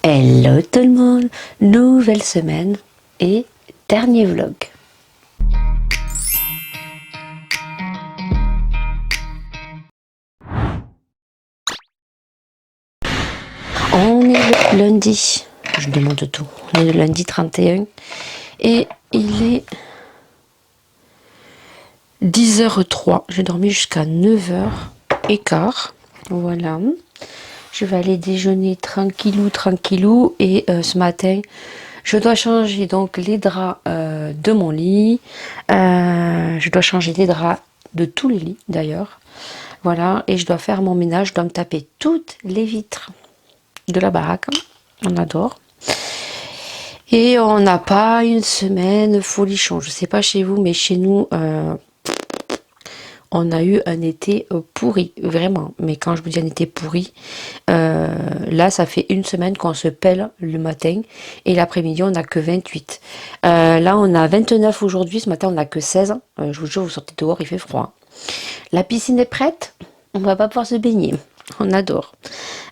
Hello tout le monde, nouvelle semaine et dernier vlog. On est le lundi, je demande tout, on est le lundi 31 et il est 10h03, j'ai dormi jusqu'à 9h15, voilà. Je vais aller déjeuner tranquillou et ce matin je dois changer donc les draps de mon lit, je dois changer les draps de tous les lits d'ailleurs, voilà, et je dois faire mon ménage, je dois me taper toutes les vitres de la baraque, on adore. Et on n'a pas une semaine folichon, je sais pas chez vous, mais chez nous on a eu un été pourri, vraiment. Mais quand je vous dis un été pourri, là, ça fait une semaine qu'on se pèle le matin. Et l'après-midi, on n'a que 28. Là, on a 29 aujourd'hui. Ce matin, on n'a que 16. Je vous jure, vous sortez dehors, il fait froid. La piscine est prête. On va pas pouvoir se baigner. On adore.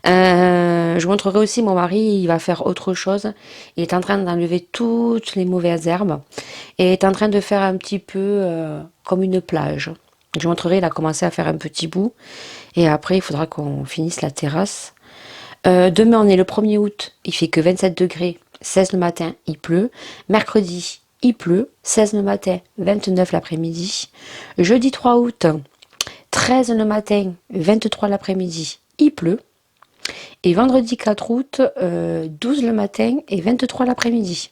Je vous montrerai aussi mon mari, il va faire autre chose. Il est en train d'enlever toutes les mauvaises herbes. Et est en train de faire un petit peu comme une plage. Je vous montrerai, il a commencé à faire un petit bout. Et après, il faudra qu'on finisse la terrasse. Demain, on est le 1er août. Il fait que 27 degrés. 16 le matin, il pleut. Mercredi, il pleut. 16 le matin, 29 l'après-midi. Jeudi 3 août, 13 le matin, 23 l'après-midi, il pleut. Et vendredi 4 août, 12 le matin et 23 l'après-midi.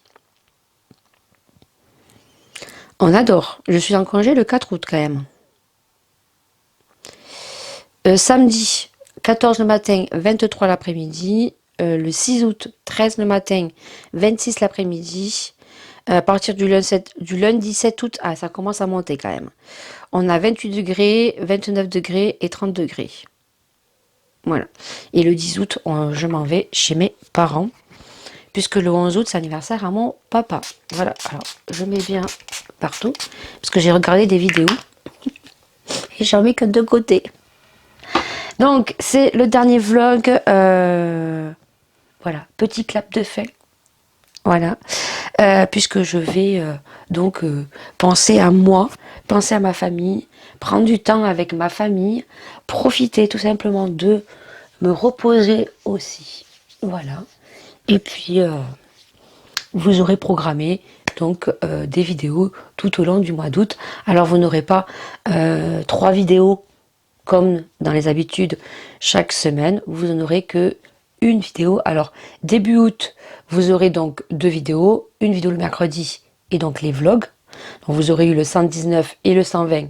On adore. Je suis en congé le 4 août quand même. Samedi 14 le matin, 23 l'après-midi. Le 6 août, 13 le matin, 26 l'après-midi. À partir du lundi 7 août, ça commence à monter quand même. On a 28 degrés, 29 degrés et 30 degrés. Voilà. Et le 10 août, je m'en vais chez mes parents. Puisque le 11 août, c'est l'anniversaire à mon papa. Voilà. Alors, je mets bien partout. Parce que j'ai regardé des vidéos. Et j'en mets que de côté. Donc, c'est le dernier vlog. Voilà, petit clap de fin. Voilà. Puisque je vais donc penser à moi, penser à ma famille, prendre du temps avec ma famille, profiter tout simplement de me reposer aussi. Voilà. Et puis, vous aurez programmé donc des vidéos tout au long du mois d'août. Alors, vous n'aurez pas 3 vidéos comme dans les habitudes chaque semaine, vous en aurez que une vidéo. Alors début août, vous aurez donc 2 vidéos, une vidéo le mercredi et donc les vlogs. Donc vous aurez eu le 119 et le 120.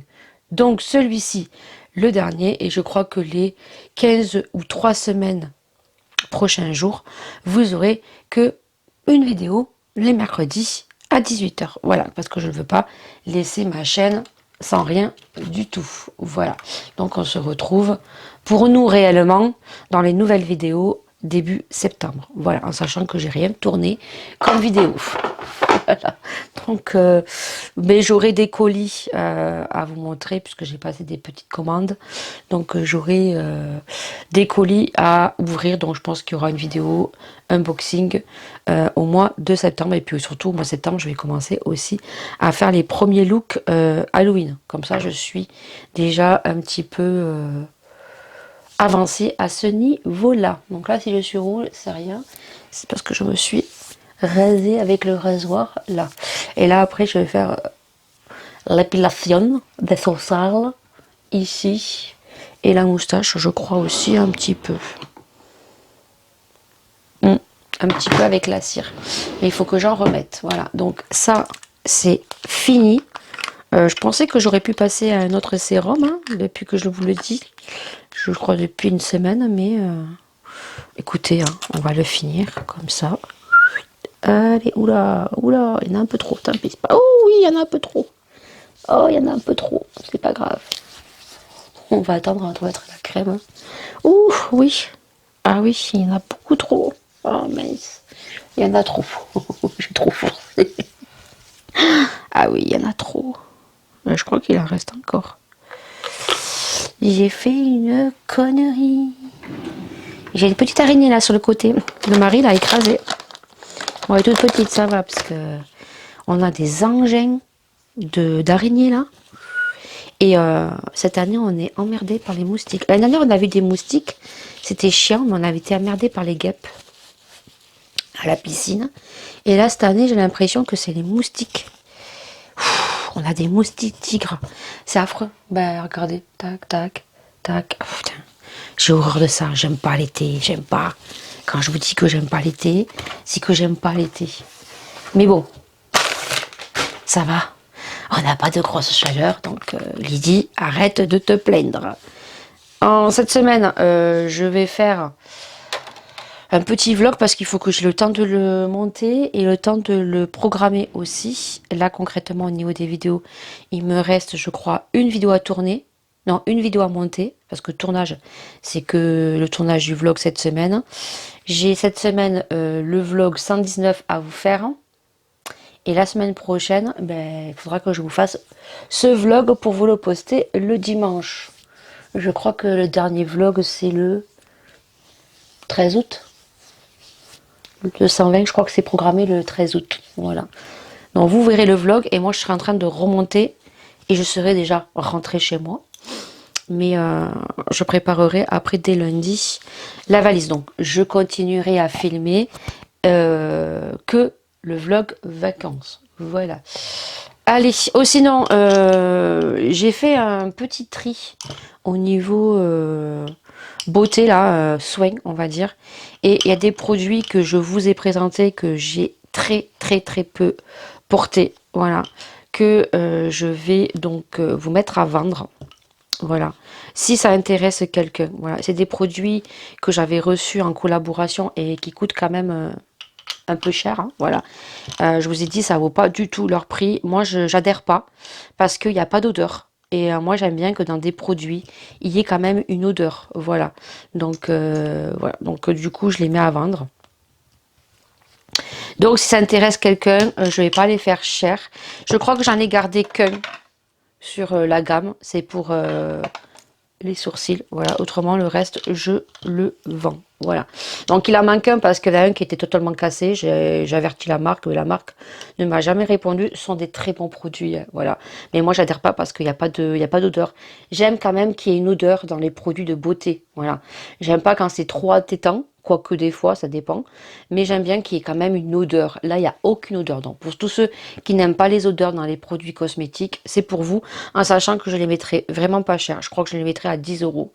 Donc celui-ci, le dernier, et je crois que les 15 ou 3 semaines prochains jours, vous aurez que une vidéo les mercredis à 18h. Voilà, parce que je ne veux pas laisser ma chaîne sans rien du tout. Voilà, donc on se retrouve pour nous réellement dans les nouvelles vidéos début septembre. Voilà, en sachant que j'ai rien tourné comme vidéo. Voilà. Donc mais j'aurai des colis à vous montrer puisque j'ai passé des petites commandes. Donc j'aurai des colis à ouvrir. Donc je pense qu'il y aura une vidéo unboxing au mois de septembre. Et puis surtout au mois de septembre, je vais commencer aussi à faire les premiers looks Halloween. Comme ça, je suis déjà un petit peu avancée à ce niveau-là. Donc là, si je suis rouge, c'est rien. C'est parce que je me suis rasée avec le rasoir là. Et là, après, je vais faire l'épilation des sourcils ici. Et la moustache, je crois aussi un petit peu. Un petit peu avec la cire. Mais il faut que j'en remette. Voilà. Donc ça, c'est fini. Je pensais que j'aurais pu passer à un autre sérum, hein, depuis que je vous le dis. Je crois depuis une semaine, mais écoutez, hein, on va le finir comme ça. Allez, oula, il y en a un peu trop, tant pis. Oh oui, il y en a un peu trop. Oh, il y en a un peu trop, c'est pas grave. On va attendre à mettre la crème. Ouh, oui. Ah oui, il y en a beaucoup trop. Oh mince, il y en a trop. J'ai trop forcé. Ah oui, il y en a trop. Je crois qu'il en reste encore. J'ai fait une connerie. J'ai une petite araignée là sur le côté. Le mari l'a écrasée. Bon, elle est toute petite, ça va, parce que on a des engins d'araignées là. Et cette année, on est emmerdé par les moustiques. L'année dernière, on a vu des moustiques. C'était chiant, mais on avait été emmerdé par les guêpes à la piscine. Et là, cette année, j'ai l'impression que c'est les moustiques. On a des moustiques tigres. C'est affreux. Ben, regardez. Tac, tac, tac. Oh, putain. J'ai horreur de ça. J'aime pas l'été. J'aime pas. Quand je vous dis que j'aime pas l'été, c'est que j'aime pas l'été. Mais bon, ça va. On n'a pas de grosse chaleur. Donc, Lydie, arrête de te plaindre. En cette semaine, je vais faire un petit vlog parce qu'il faut que j'ai le temps de le monter et le temps de le programmer aussi. Là, concrètement, au niveau des vidéos, il me reste, je crois, une vidéo à tourner. Non, une vidéo à monter, parce que tournage, c'est que le tournage du vlog cette semaine. J'ai cette semaine le vlog 119 à vous faire. Et la semaine prochaine, ben, il faudra que je vous fasse ce vlog pour vous le poster le dimanche. Je crois que le dernier vlog, c'est le 13 août. Le 120, je crois que c'est programmé le 13 août. Voilà. Donc vous verrez le vlog et moi je serai en train de remonter et je serai déjà rentrée chez moi. Mais je préparerai après dès lundi la valise. Donc je continuerai à filmer que le vlog vacances. Voilà. Allez, oh sinon, j'ai fait un petit tri au niveau beauté, là, soin, on va dire. Et il y a des produits que je vous ai présentés que j'ai très peu portés. Voilà. Que je vais donc vous mettre à vendre. Voilà. Si ça intéresse quelqu'un. Voilà. C'est des produits que j'avais reçus en collaboration et qui coûtent quand même un peu cher, hein, voilà. Je vous ai dit, ça vaut pas du tout leur prix. Moi, j'adhère pas parce qu'il n'y a pas d'odeur. Et moi, j'aime bien que dans des produits, il y ait quand même une odeur. Voilà. Donc, voilà. Donc du coup, je les mets à vendre. Donc, si ça intéresse quelqu'un, je vais pas les faire cher. Je crois que j'en ai gardé qu'un sur la gamme. C'est pour les sourcils. Voilà. Autrement, le reste, je le vends. Voilà. Donc il en manque un parce qu'il y en a un qui était totalement cassé. J'ai averti la marque, mais la marque ne m'a jamais répondu. Ce sont des très bons produits. Voilà. Mais moi, j'adhère pas parce qu'il n'y a pas d'odeur. J'aime quand même qu'il y ait une odeur dans les produits de beauté. Voilà. J'aime pas quand c'est trop entêtant. Quoique des fois, ça dépend. Mais j'aime bien qu'il y ait quand même une odeur. Là, il n'y a aucune odeur. Donc, pour tous ceux qui n'aiment pas les odeurs dans les produits cosmétiques, c'est pour vous. En sachant que je les mettrai vraiment pas cher. Je crois que je les mettrai à 10 euros.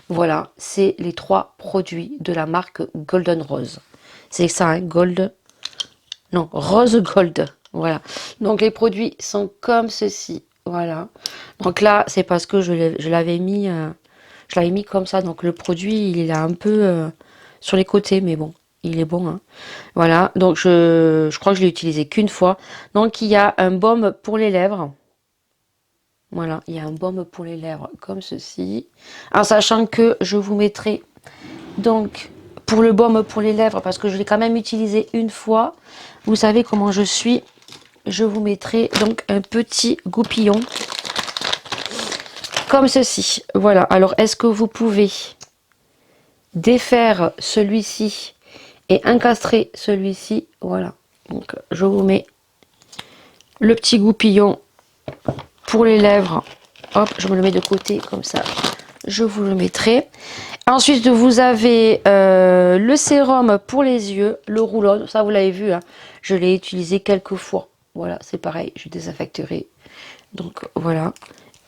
Voilà. C'est les 3 produits de la marque Golden Rose. C'est ça, hein, Gold. Non, Rose Gold. Voilà. Donc, les produits sont comme ceci. Voilà. Donc là, c'est parce que je l'avais mis comme ça. Donc, le produit, il est là un peu... sur les côtés, mais bon, il est bon. Hein. Voilà, donc je crois que je l'ai utilisé qu'une fois. Donc il y a un baume pour les lèvres. Voilà, il y a un baume pour les lèvres comme ceci. En sachant que je vous mettrai donc pour le baume pour les lèvres, parce que je l'ai quand même utilisé une fois. Vous savez comment je suis. Je vous mettrai donc un petit goupillon comme ceci. Voilà, alors est-ce que vous pouvez défaire celui-ci et encastrer celui-ci, voilà. Donc je vous mets le petit goupillon pour les lèvres. Hop, je me le mets de côté comme ça. Je vous le mettrai. Ensuite, vous avez le sérum pour les yeux, le roll-on. Ça, vous l'avez vu, hein. Je l'ai utilisé quelques fois. Voilà, c'est pareil, je désinfecterai. Donc voilà,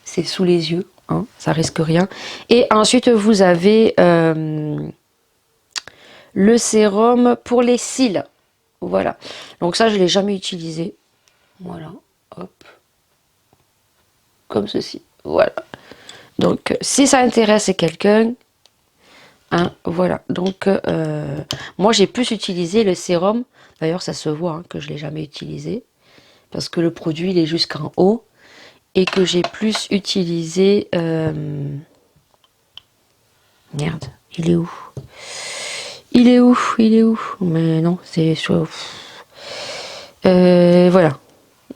c'est sous les yeux, hein, ça risque rien. Et ensuite, vous avez le sérum pour les cils. Voilà. Donc ça, je ne l'ai jamais utilisé. Voilà. Hop. Comme ceci. Voilà. Donc, si ça intéresse quelqu'un, hein, voilà. Donc, moi, j'ai plus utilisé le sérum. D'ailleurs, ça se voit hein, que je ne l'ai jamais utilisé. Parce que le produit, il est jusqu'en haut. Et que j'ai plus utilisé... Merde, il est où? Il est où? Il est où? Mais non, c'est sur... voilà.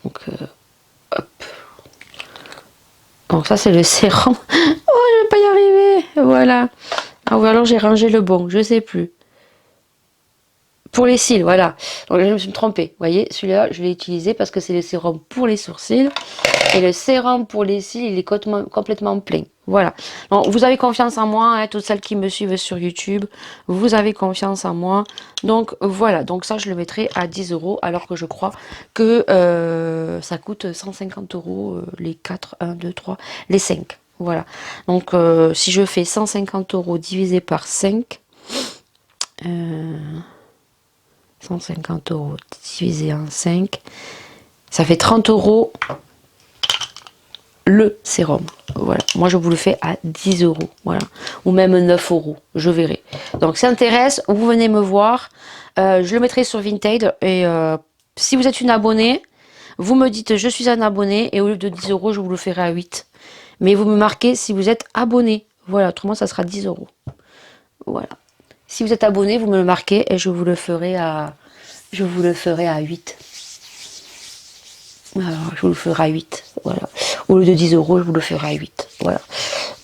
Donc, hop. Donc ça, c'est le sérum. Oh, je vais pas y arriver. Voilà. Ah ou alors j'ai rangé le bon, je sais plus. Pour les cils, voilà. Donc je me suis trompée. Vous voyez, celui-là, je l'ai utilisé parce que c'est le sérum pour les sourcils. Et le sérum pour les cils, il est complètement plein. Voilà. Donc, vous avez confiance en moi, hein, toutes celles qui me suivent sur YouTube. Vous avez confiance en moi. Donc, voilà. Donc, ça, je le mettrai à 10 euros. Alors que je crois que ça coûte 150 euros les 4, 1, 2, 3, les 5. Voilà. Donc, si je fais 150 euros divisé par 5, 150 euros divisé en 5, ça fait 30 euros le sérum. Voilà. Moi, je vous le fais à 10 euros. Voilà. Ou même 9 euros. Je verrai. Donc, ça intéresse, vous venez me voir. Je le mettrai sur Vinted. Et si vous êtes une abonnée, vous me dites je suis un abonné. Et au lieu de 10 euros, je vous le ferai à 8. Mais vous me marquez si vous êtes abonné. Voilà. Autrement, ça sera 10 euros. Voilà. Si vous êtes abonné, vous me le marquez et je vous le ferai à 8. Alors, je vous le ferai à 8. Voilà. Au lieu de 10 euros, je vous le ferai à 8. Voilà.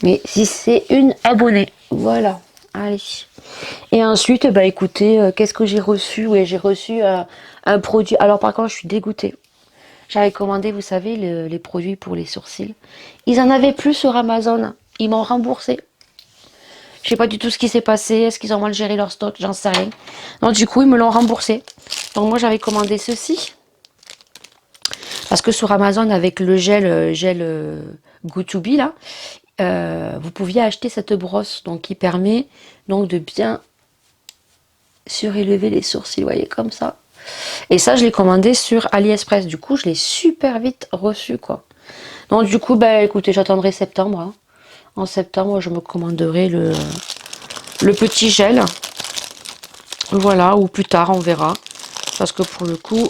Mais si c'est une abonnée. Voilà. Allez. Et ensuite, bah écoutez, qu'est-ce que j'ai reçu? Oui, j'ai reçu un produit. Alors par contre, je suis dégoûtée. J'avais commandé, vous savez, les produits pour les sourcils. Ils en avaient plus sur Amazon. Ils m'ont remboursé. Je sais pas du tout ce qui s'est passé. Est-ce qu'ils ont mal géré leur stock? J'en sais rien. Donc du coup, ils me l'ont remboursé. Donc moi, j'avais commandé ceci. Parce que sur Amazon, avec le gel Good to Be, là, vous pouviez acheter cette brosse. Donc qui permet donc de bien surélever les sourcils. Vous voyez, comme ça. Et ça, je l'ai commandé sur AliExpress. Du coup, je l'ai super vite reçu, quoi. Donc du coup, bah écoutez, j'attendrai septembre. Hein. En septembre, je me commanderai le petit gel. Voilà, ou plus tard, on verra. Parce que pour le coup,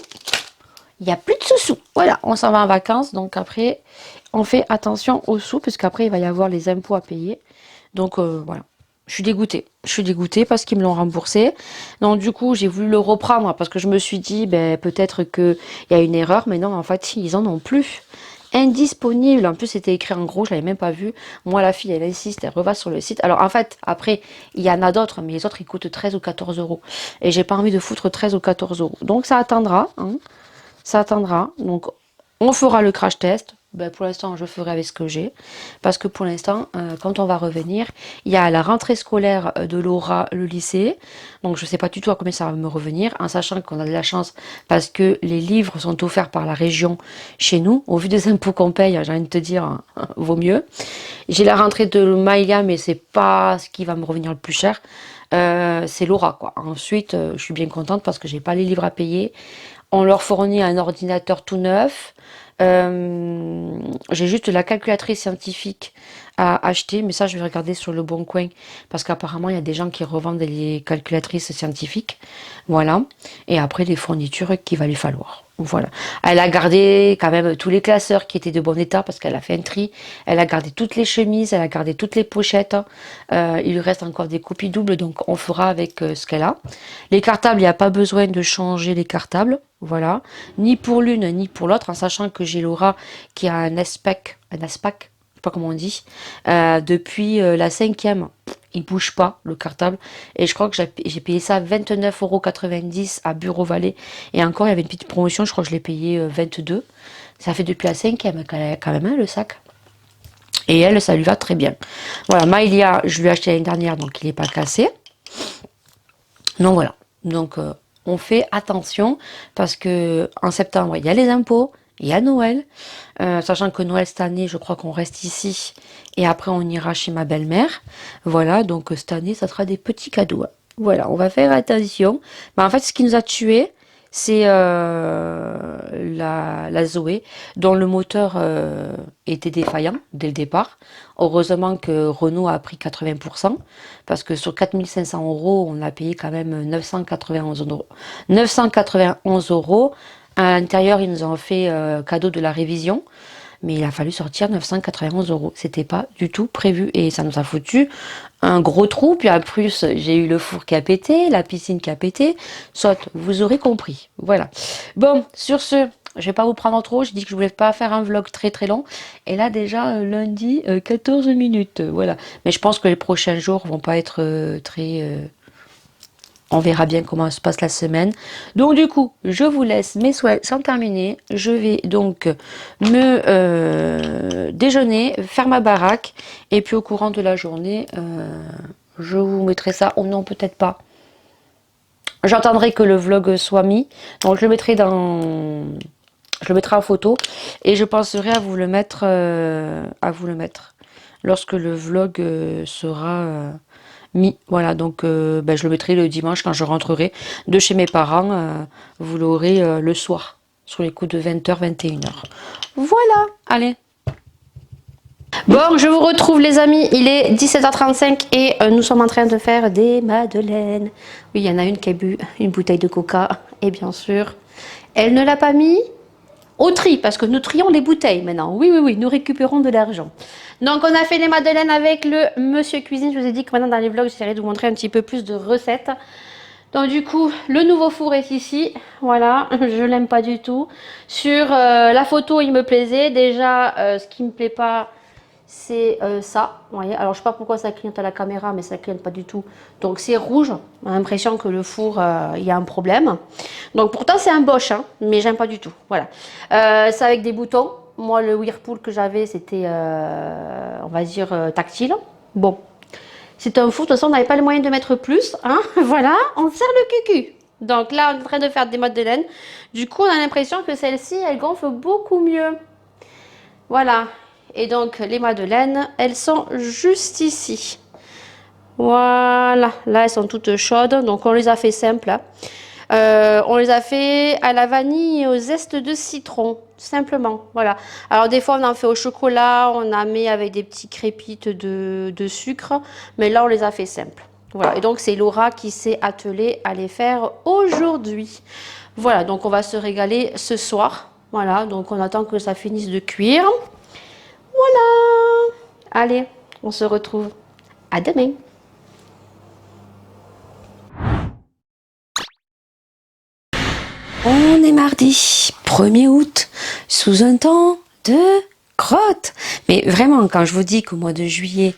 il n'y a plus de sous-sous. Voilà, on s'en va en vacances. Donc après, on fait attention aux sous. Puisqu'après, il va y avoir les impôts à payer. Donc voilà. Je suis dégoûtée. Je suis dégoûtée parce qu'ils me l'ont remboursé. Donc du coup, j'ai voulu le reprendre parce que je me suis dit, ben, peut-être qu'il y a une erreur. Mais non, en fait, ils en ont plus. Indisponible. En plus, c'était écrit en gros, je l'avais même pas vu. Moi, la fille, elle insiste, elle reva sur le site. Alors, en fait, après, il y en a d'autres, mais les autres, ils coûtent 13 ou 14 euros. Et j'ai pas envie de foutre 13 ou 14 euros. Donc, ça attendra. Hein. Ça attendra. Donc, on fera le crash test. Ben, pour l'instant, je ferai avec ce que j'ai. Parce que pour l'instant, quand on va revenir, il y a la rentrée scolaire de Laura, le lycée. Donc, je ne sais pas du tout à combien ça va me revenir. En sachant qu'on a de la chance parce que les livres sont offerts par la région chez nous. Au vu des impôts qu'on paye, j'ai envie de te dire, vaut mieux. J'ai la rentrée de Maïga, mais c'est pas ce qui va me revenir le plus cher. C'est Laura, quoi. Ensuite, je suis bien contente parce que j'ai pas les livres à payer. On leur fournit un ordinateur tout neuf. J'ai juste la calculatrice scientifique à acheter, mais ça je vais regarder sur le Bon Coin parce qu'apparemment il y a des gens qui revendent les calculatrices scientifiques. Voilà. Et après les fournitures qu'il va lui falloir. Voilà. Elle a gardé quand même tous les classeurs qui étaient de bon état parce qu'elle a fait un tri. Elle a gardé toutes les chemises, elle a gardé toutes les pochettes. Il lui reste encore des copies doubles, donc on fera avec ce qu'elle a. Les cartables, il n'y a pas besoin de changer les cartables. Voilà. Ni pour l'une, ni pour l'autre, en sachant que j'ai Laura qui a un ASPAC, je sais pas comment on dit, depuis la 5e. Il bouge pas, le cartable. Et je crois que j'ai payé ça 29,90 € à Bureau Vallée. Et encore, il y avait une petite promotion, je crois que je l'ai payé 22. Ça fait depuis la 5e quand même, hein, le sac. Et elle, ça lui va très bien. Voilà, Maïlia, je lui ai acheté l'année dernière, donc il n'est pas cassé. Donc voilà. Donc on fait attention parce que en septembre, il y a les impôts, il y a Noël. Sachant que Noël cette année, je crois qu'on reste ici et après on ira chez ma belle-mère. Voilà, donc cette année, ça sera des petits cadeaux. Voilà, on va faire attention. Mais en fait, ce qui nous a tués, c'est la Zoé, dont le moteur était défaillant dès le départ. Heureusement que Renault a pris 80%, parce que sur 4500 €, on a payé quand même 991 euros. 991 euros. À l'intérieur, ils nous ont fait cadeau de la révision. Mais il a fallu sortir 991 euros. C'était pas du tout prévu. Et ça nous a foutu un gros trou. Puis en plus, j'ai eu le four qui a pété, la piscine qui a pété. Soit, vous aurez compris. Voilà. Bon, sur ce, je vais pas vous prendre trop. J'ai dit que je voulais pas faire un vlog très très long. Et là déjà lundi 14 minutes, voilà. Mais je pense que les prochains jours vont pas être très on verra bien comment se passe la semaine. Donc du coup, je vous laisse, mes souhaits sont terminés. Je vais donc me déjeuner, faire ma baraque. Et puis au courant de la journée, je vous mettrai ça. Oh non, peut-être pas. J'attendrai que le vlog soit mis. Donc je le mettrai dans... Je le mettrai en photo. Et je penserai à vous le mettre. Lorsque le vlog sera... mis. Voilà, donc je le mettrai le dimanche quand je rentrerai de chez mes parents. Vous l'aurez le soir, sur les coups de 20h, 21h. Voilà, allez. Bon, je vous retrouve les amis, il est 17h35 et nous sommes en train de faire des madeleines. Oui, il y en a une qui a bu une bouteille de coca et bien sûr, elle ne l'a pas mis au tri, parce que nous trions les bouteilles maintenant. Oui, oui, oui, nous récupérons de l'argent. Donc, on a fait les madeleines avec le monsieur cuisine. Je vous ai dit que maintenant, dans les vlogs, j'essaierai de vous montrer un petit peu plus de recettes. Donc, du coup, le nouveau four est ici. Voilà, je l'aime pas du tout. Sur la photo, il me plaisait. Déjà, ce qui me plaît pas, c'est ça. Vous voyez, alors, je sais pas pourquoi ça clignote à la caméra, mais ça clignote pas du tout. Donc, c'est rouge. On a l'impression que le four, il y a un problème. Donc, pourtant, c'est un Bosch, hein, mais j'aime pas du tout. Voilà. C'est avec des boutons. Moi, le Whirlpool que j'avais, c'était, on va dire, tactile. Bon, c'est un four. De toute façon, on n'avait pas le moyen de mettre plus. Hein. Voilà, on serre le cucu. Donc là, on est en train de faire des madeleines. Du coup, on a l'impression que celle-ci, elle gonfle beaucoup mieux. Voilà. Et donc, les madeleines, elles sont juste ici. Voilà. Là, elles sont toutes chaudes. Donc, on les a fait simples. Hein. On les a fait à la vanille et au zeste de citron, simplement. Voilà. Alors des fois on en fait au chocolat, on en met avec des petits crépites de sucre, mais là on les a fait simples. Voilà. Et donc c'est Laura qui s'est attelée à les faire aujourd'hui. Voilà. Donc on va se régaler ce soir. Voilà. Donc on attend que ça finisse de cuire. Voilà. Allez, on se retrouve. À demain. On est mardi 1er août, sous un temps de crotte. Mais vraiment, quand je vous dis qu'au mois de juillet,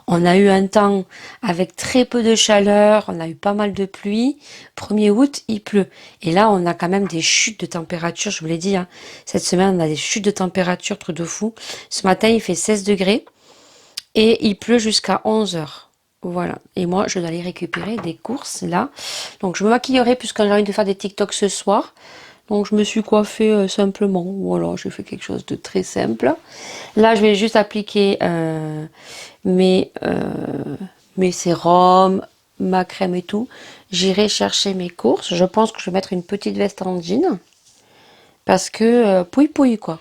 on a eu un temps avec très peu de chaleur, on a eu pas mal de pluie, 1er août, il pleut. Et là, on a quand même des chutes de température, je vous l'ai dit, hein. Cette semaine, on a des chutes de température, truc de fou. Ce matin, il fait 16 degrés et il pleut jusqu'à 11 heures. Voilà, et moi je dois aller récupérer des courses là. Donc je me maquillerai puisque j'ai envie de faire des TikTok ce soir. Donc je me suis coiffée simplement. Voilà, j'ai fait quelque chose de très simple. Là je vais juste appliquer mes sérums, ma crème et tout. J'irai chercher mes courses. Je pense que je vais mettre une petite veste en jean. Parce que pouille pouille quoi.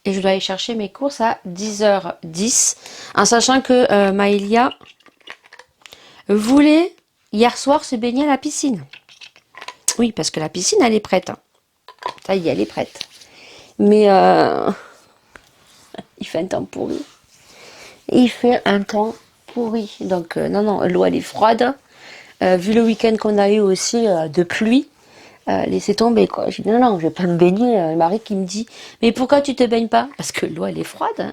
Et je dois aller chercher mes courses à 10h10. En sachant que Maëlia voulait hier soir se baigner à la piscine. Oui, parce que la piscine, elle est prête. Hein. Ça y est, elle est prête. Mais il fait un temps pourri. Il fait un temps pourri. Donc, non, non, l'eau, elle est froide. Vu le week-end qu'on a eu aussi de pluie, laissez tomber, quoi. J'ai dit, non, non, je vais pas me baigner. Le mari qui me dit, mais pourquoi tu te baignes pas? Parce que l'eau, elle est froide. Hein.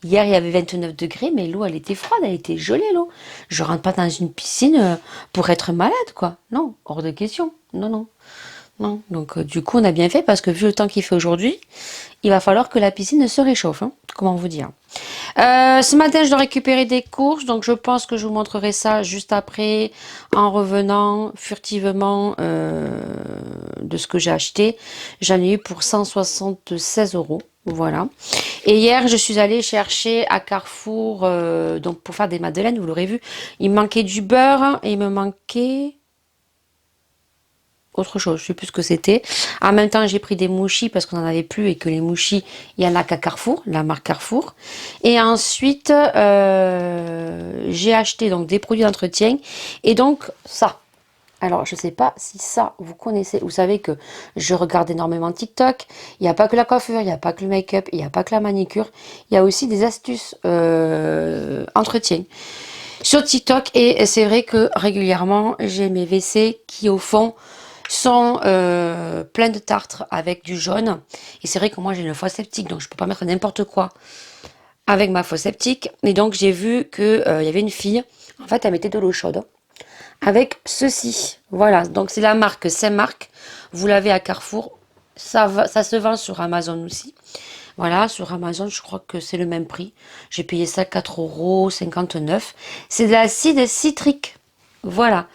Hier, il y avait 29 degrés, mais l'eau, elle était froide, elle était gelée, l'eau. Je rentre pas dans une piscine pour être malade, quoi. Non, hors de question. Non, non. Non. Donc, du coup, on a bien fait parce que vu le temps qu'il fait aujourd'hui, il va falloir que la piscine se réchauffe. Hein. Comment vous dire? Ce matin, je dois récupérer des courses, donc je pense que je vous montrerai ça juste après, en revenant furtivement de ce que j'ai acheté. J'en ai eu pour 176 €. Voilà. Et hier, je suis allée chercher à Carrefour, donc pour faire des madeleines, vous l'aurez vu. Il me manquait du beurre et il me manquait autre chose, je sais plus ce que c'était. En même temps, j'ai pris des mouchis parce qu'on n'en avait plus et que les mouchis, il y en a qu'à Carrefour, la marque Carrefour. Et ensuite, j'ai acheté donc des produits d'entretien et donc ça. Alors, je sais pas si ça, vous connaissez. Vous savez que je regarde énormément TikTok. Il n'y a pas que la coiffure, il n'y a pas que le make-up, il n'y a pas que la manicure. Il y a aussi des astuces entretien sur TikTok. Et c'est vrai que régulièrement, j'ai mes WC qui, au fond, sont pleins de tartre avec du jaune. Et c'est vrai que moi j'ai une fosse septique, donc je peux pas mettre n'importe quoi avec ma fosse septique. Et donc j'ai vu que il y avait une fille, en fait elle mettait de l'eau chaude avec ceci. Voilà, donc c'est la marque Saint-Marc. Vous l'avez à Carrefour. Ça se vend sur Amazon aussi. Voilà, sur Amazon, je crois que c'est le même prix. J'ai payé ça 4,59 €. C'est de l'acide citrique. Voilà.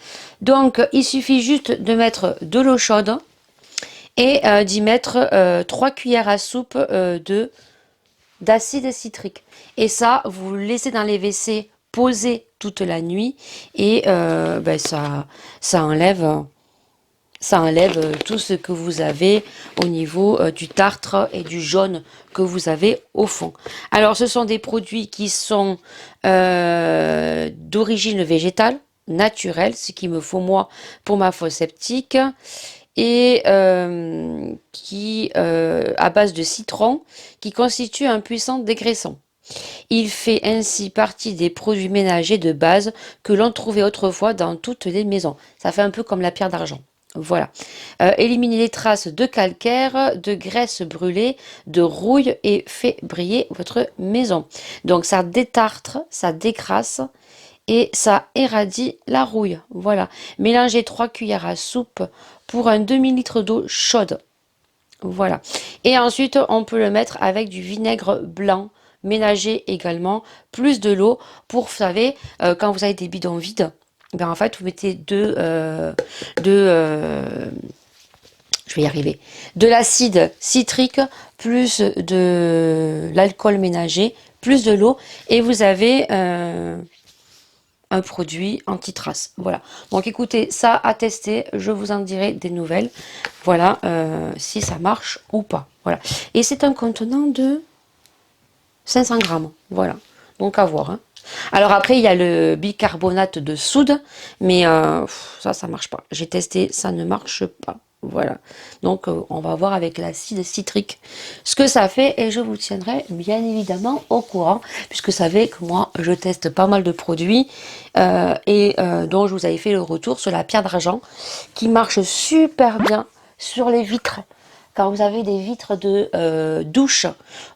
Donc, il suffit juste de mettre de l'eau chaude et d'y mettre 3 cuillères à soupe de d'acide citrique. Et ça, vous le laissez dans les WC poser toute la nuit et ben ça enlève tout ce que vous avez au niveau du tartre et du jaune que vous avez au fond. Alors, ce sont des produits qui sont d'origine végétale, naturelle, ce qu'il me faut moi pour ma fosse septique, et qui à base de citron, qui constitue un puissant dégraissant. Il fait ainsi partie des produits ménagers de base que l'on trouvait autrefois dans toutes les maisons. Ça fait un peu comme la pierre d'argent. Voilà. Éliminez les traces de calcaire, de graisse brûlée, de rouille et fait briller votre maison. Donc ça détartre, ça décrasse et ça éradie la rouille. Voilà. Mélangez 3 cuillères à soupe pour un demi-litre d'eau chaude. Voilà. Et ensuite, on peut le mettre avec du vinaigre blanc, ménager également, plus de l'eau pour, vous savez, quand vous avez des bidons vides, ben en fait, vous mettez je vais y arriver, de l'acide citrique, plus de l'alcool ménager, plus de l'eau, et vous avez un produit anti-trace. Voilà. Donc écoutez, ça à tester, je vous en dirai des nouvelles. Voilà, si ça marche ou pas. Voilà. Et c'est un contenant de 500 grammes. Voilà. Donc à voir. Hein. Alors après, il y a le bicarbonate de soude, mais ça marche pas. J'ai testé, ça ne marche pas. Voilà. Donc on va voir avec l'acide citrique ce que ça fait et je vous tiendrai bien évidemment au courant puisque vous savez que moi je teste pas mal de produits dont je vous avais fait le retour sur la pierre d'argent qui marche super bien sur les vitres. Quand vous avez des vitres de douche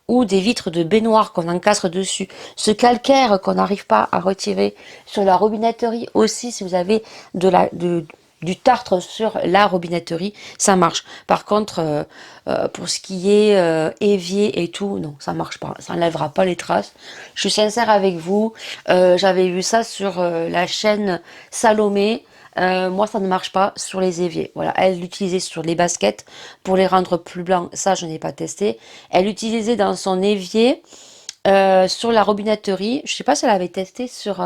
ou des vitres de baignoire qu'on encastre dessus, ce calcaire qu'on n'arrive pas à retirer sur la robinetterie aussi, si vous avez du tartre sur la robinetterie, ça marche. Par contre, pour ce qui est évier et tout, non, ça marche pas. Ça n'enlèvera pas les traces. Je suis sincère avec vous. J'avais vu ça sur la chaîne Salomé. Moi, ça ne marche pas sur les éviers. Voilà, elle l'utilisait sur les baskets pour les rendre plus blancs. Ça, je n'ai pas testé. Elle l'utilisait dans son évier sur la robinetterie. Je ne sais pas si elle avait testé sur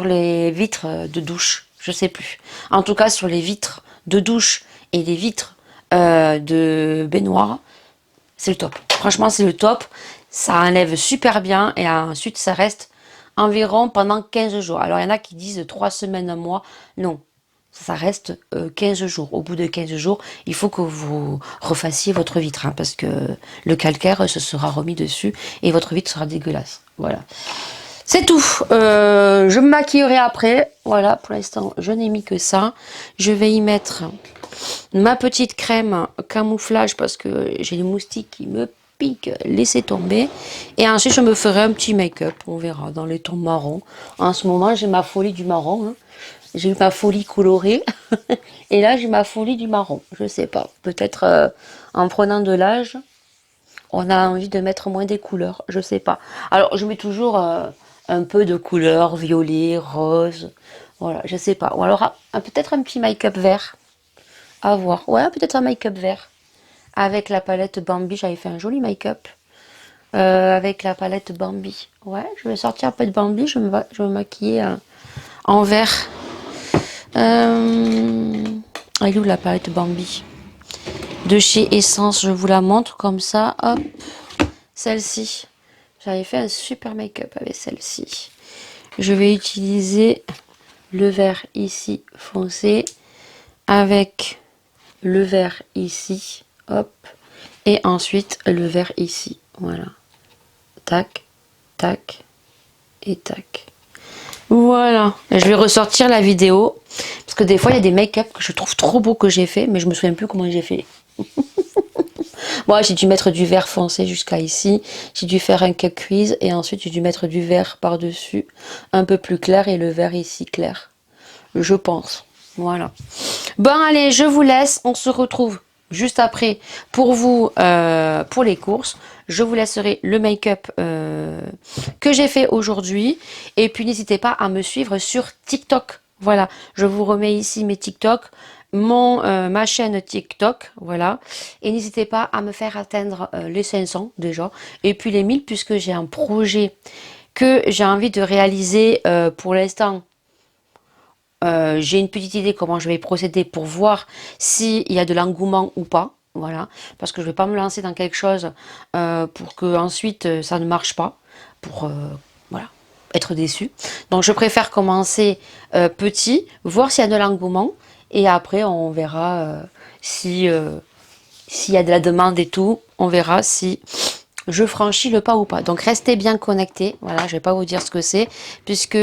les vitres de douche. Je sais plus. En tout cas, sur les vitres de douche et les vitres de baignoire, c'est le top. Franchement, c'est le top. Ça enlève super bien et ensuite, ça reste environ pendant 15 jours. Alors, il y en a qui disent 3 semaines, un mois. Non, ça reste 15 jours. Au bout de 15 jours, il faut que vous refassiez votre vitre hein, parce que le calcaire se sera remis dessus et votre vitre sera dégueulasse. Voilà. C'est tout. Je me maquillerai après. Voilà, pour l'instant, je n'ai mis que ça. Je vais y mettre ma petite crème camouflage parce que j'ai les moustiques qui me piquent. Laissez tomber. Et ensuite, je me ferai un petit make-up. On verra dans les tons marron. En ce moment, j'ai ma folie du marron. Hein. J'ai eu ma folie colorée. Et là, j'ai ma folie du marron. Je sais pas. Peut-être en prenant de l'âge, on a envie de mettre moins des couleurs. Je sais pas. Alors, je mets toujours un peu de couleurs, violet, rose. Voilà, je sais pas. Ou alors, peut-être un petit make-up vert. À voir. Ouais, peut-être un make-up vert. Avec la palette Bambi, j'avais fait un joli make-up. Avec la palette Bambi. Ouais, je vais sortir un peu de Bambi, je vais me maquiller en vert. Elle est où la palette Bambi? De chez Essence, je vous la montre comme ça. Hop, celle-ci. J'avais fait un super make-up avec celle-ci. Je vais utiliser le vert ici foncé avec le vert ici, hop, et ensuite le vert ici, voilà, tac, tac, et tac. Voilà. Je vais ressortir la vidéo. Parce que des fois, il y a des make-up que je trouve trop beaux que j'ai fait. Mais je me souviens plus comment j'ai fait. Moi, j'ai dû mettre du vert foncé jusqu'à ici. J'ai dû faire un cut crease. Et ensuite, j'ai dû mettre du vert par-dessus. Un peu plus clair. Et le vert ici clair. Je pense. Voilà. Bon, allez, je vous laisse. On se retrouve juste après pour vous, pour les courses. Je vous laisserai le make-up que j'ai fait aujourd'hui. Et puis, n'hésitez pas à me suivre sur TikTok. Voilà, je vous remets ici mes TikTok, ma chaîne TikTok, voilà. Et n'hésitez pas à me faire atteindre les 500 déjà. Et puis les 1000, puisque j'ai un projet que j'ai envie de réaliser pour l'instant. J'ai une petite idée comment je vais procéder pour voir s'il y a de l'engouement ou pas. Voilà, parce que je ne vais pas me lancer dans quelque chose pour que ensuite ça ne marche pas, pour voilà, être déçu. Donc je préfère commencer petit, voir s'il y a de l'engouement, et après on verra si s'il y a de la demande et tout, on verra si je franchis le pas ou pas. Donc restez bien connectés. Voilà, je ne vais pas vous dire ce que c'est, puisque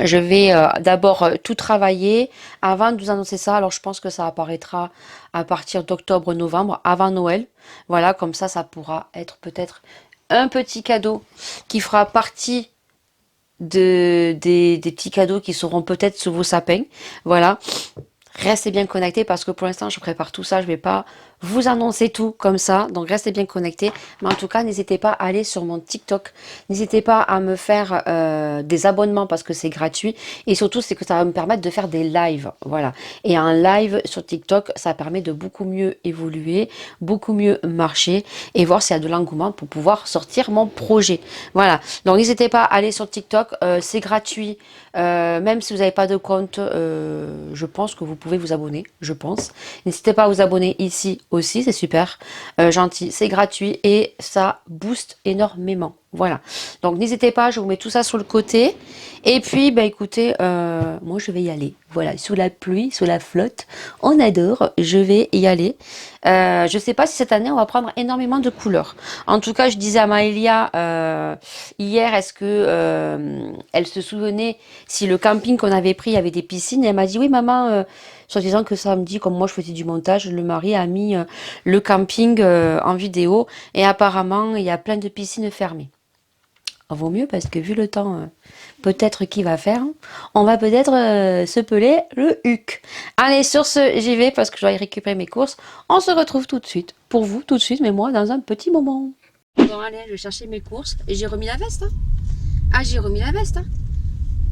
je vais d'abord tout travailler avant de vous annoncer ça. Alors je pense que ça apparaîtra à partir d'octobre-novembre, avant Noël. Voilà, comme ça pourra être peut-être un petit cadeau qui fera partie des petits cadeaux qui seront peut-être sous vos sapins. Voilà. Restez bien connectés parce que pour l'instant je prépare tout ça, je ne vais pas vous annoncer tout comme ça, donc restez bien connectés. Mais en tout cas, n'hésitez pas à aller sur mon TikTok, n'hésitez pas à me faire des abonnements parce que c'est gratuit, et surtout c'est que ça va me permettre de faire des lives, voilà. Et un live sur TikTok, ça permet de beaucoup mieux évoluer, beaucoup mieux marcher et voir s'il y a de l'engouement pour pouvoir sortir mon projet. Voilà, donc n'hésitez pas à aller sur TikTok, c'est gratuit, même si vous n'avez pas de compte, je pense que vous pouvez vous abonner, je pense. N'hésitez pas à vous abonner ici aussi, c'est super gentil, c'est gratuit et ça booste énormément. Voilà, donc n'hésitez pas, je vous mets tout ça sur le côté. Et puis, bah écoutez, moi je vais y aller. Voilà, sous la pluie, sous la flotte, on adore, je vais y aller. Je sais pas si cette année on va prendre énormément de couleurs. En tout cas, je disais à Maëlia hier, est-ce que elle se souvenait si le camping qu'on avait pris avait des piscines. Et elle m'a dit oui maman, soit disant que samedi, comme moi je faisais du montage, le mari a mis le camping en vidéo et apparemment il y a plein de piscines fermées. Vaut mieux parce que vu le temps peut-être qu'il va faire, on va peut-être se peler le huc. Allez, sur ce, j'y vais parce que je dois y récupérer mes courses. On se retrouve tout de suite. Pour vous, tout de suite, mais moi, dans un petit moment. Bon, allez, je vais chercher mes courses. Et j'ai remis la veste. Hein. Ah, j'ai remis la veste. Hein.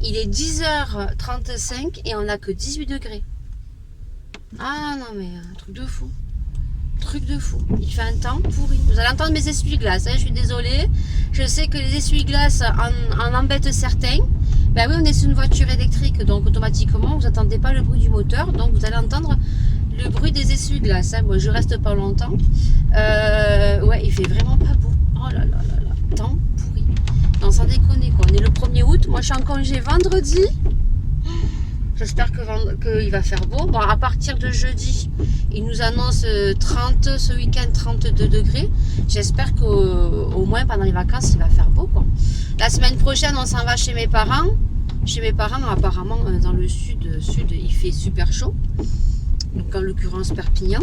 Il est 10h35 et on n'a que 18 degrés. Ah non, mais un truc de fou. Truc de fou. Il fait un temps pourri. Vous allez entendre mes essuie-glaces. Hein, je suis désolée. Je sais que les essuie-glaces en embêtent certains. Ben oui, on est sur une voiture électrique, donc automatiquement, vous n'entendez pas le bruit du moteur. Donc vous allez entendre le bruit des essuie-glaces. Hein. Moi, je reste pas longtemps. Ouais, il fait vraiment pas beau. Oh là là là là. Temps pourri. Non, sans déconner, quoi. On est le 1er août. Moi, je suis en congé vendredi. J'espère qu'il va faire beau. Bon, à partir de jeudi, il nous annonce 30, ce week-end 32 degrés. J'espère qu'au moins pendant les vacances, il va faire beau, quoi. La semaine prochaine, on s'en va chez mes parents. Chez mes parents, apparemment, dans le sud, il fait super chaud. Donc, en l'occurrence, Perpignan.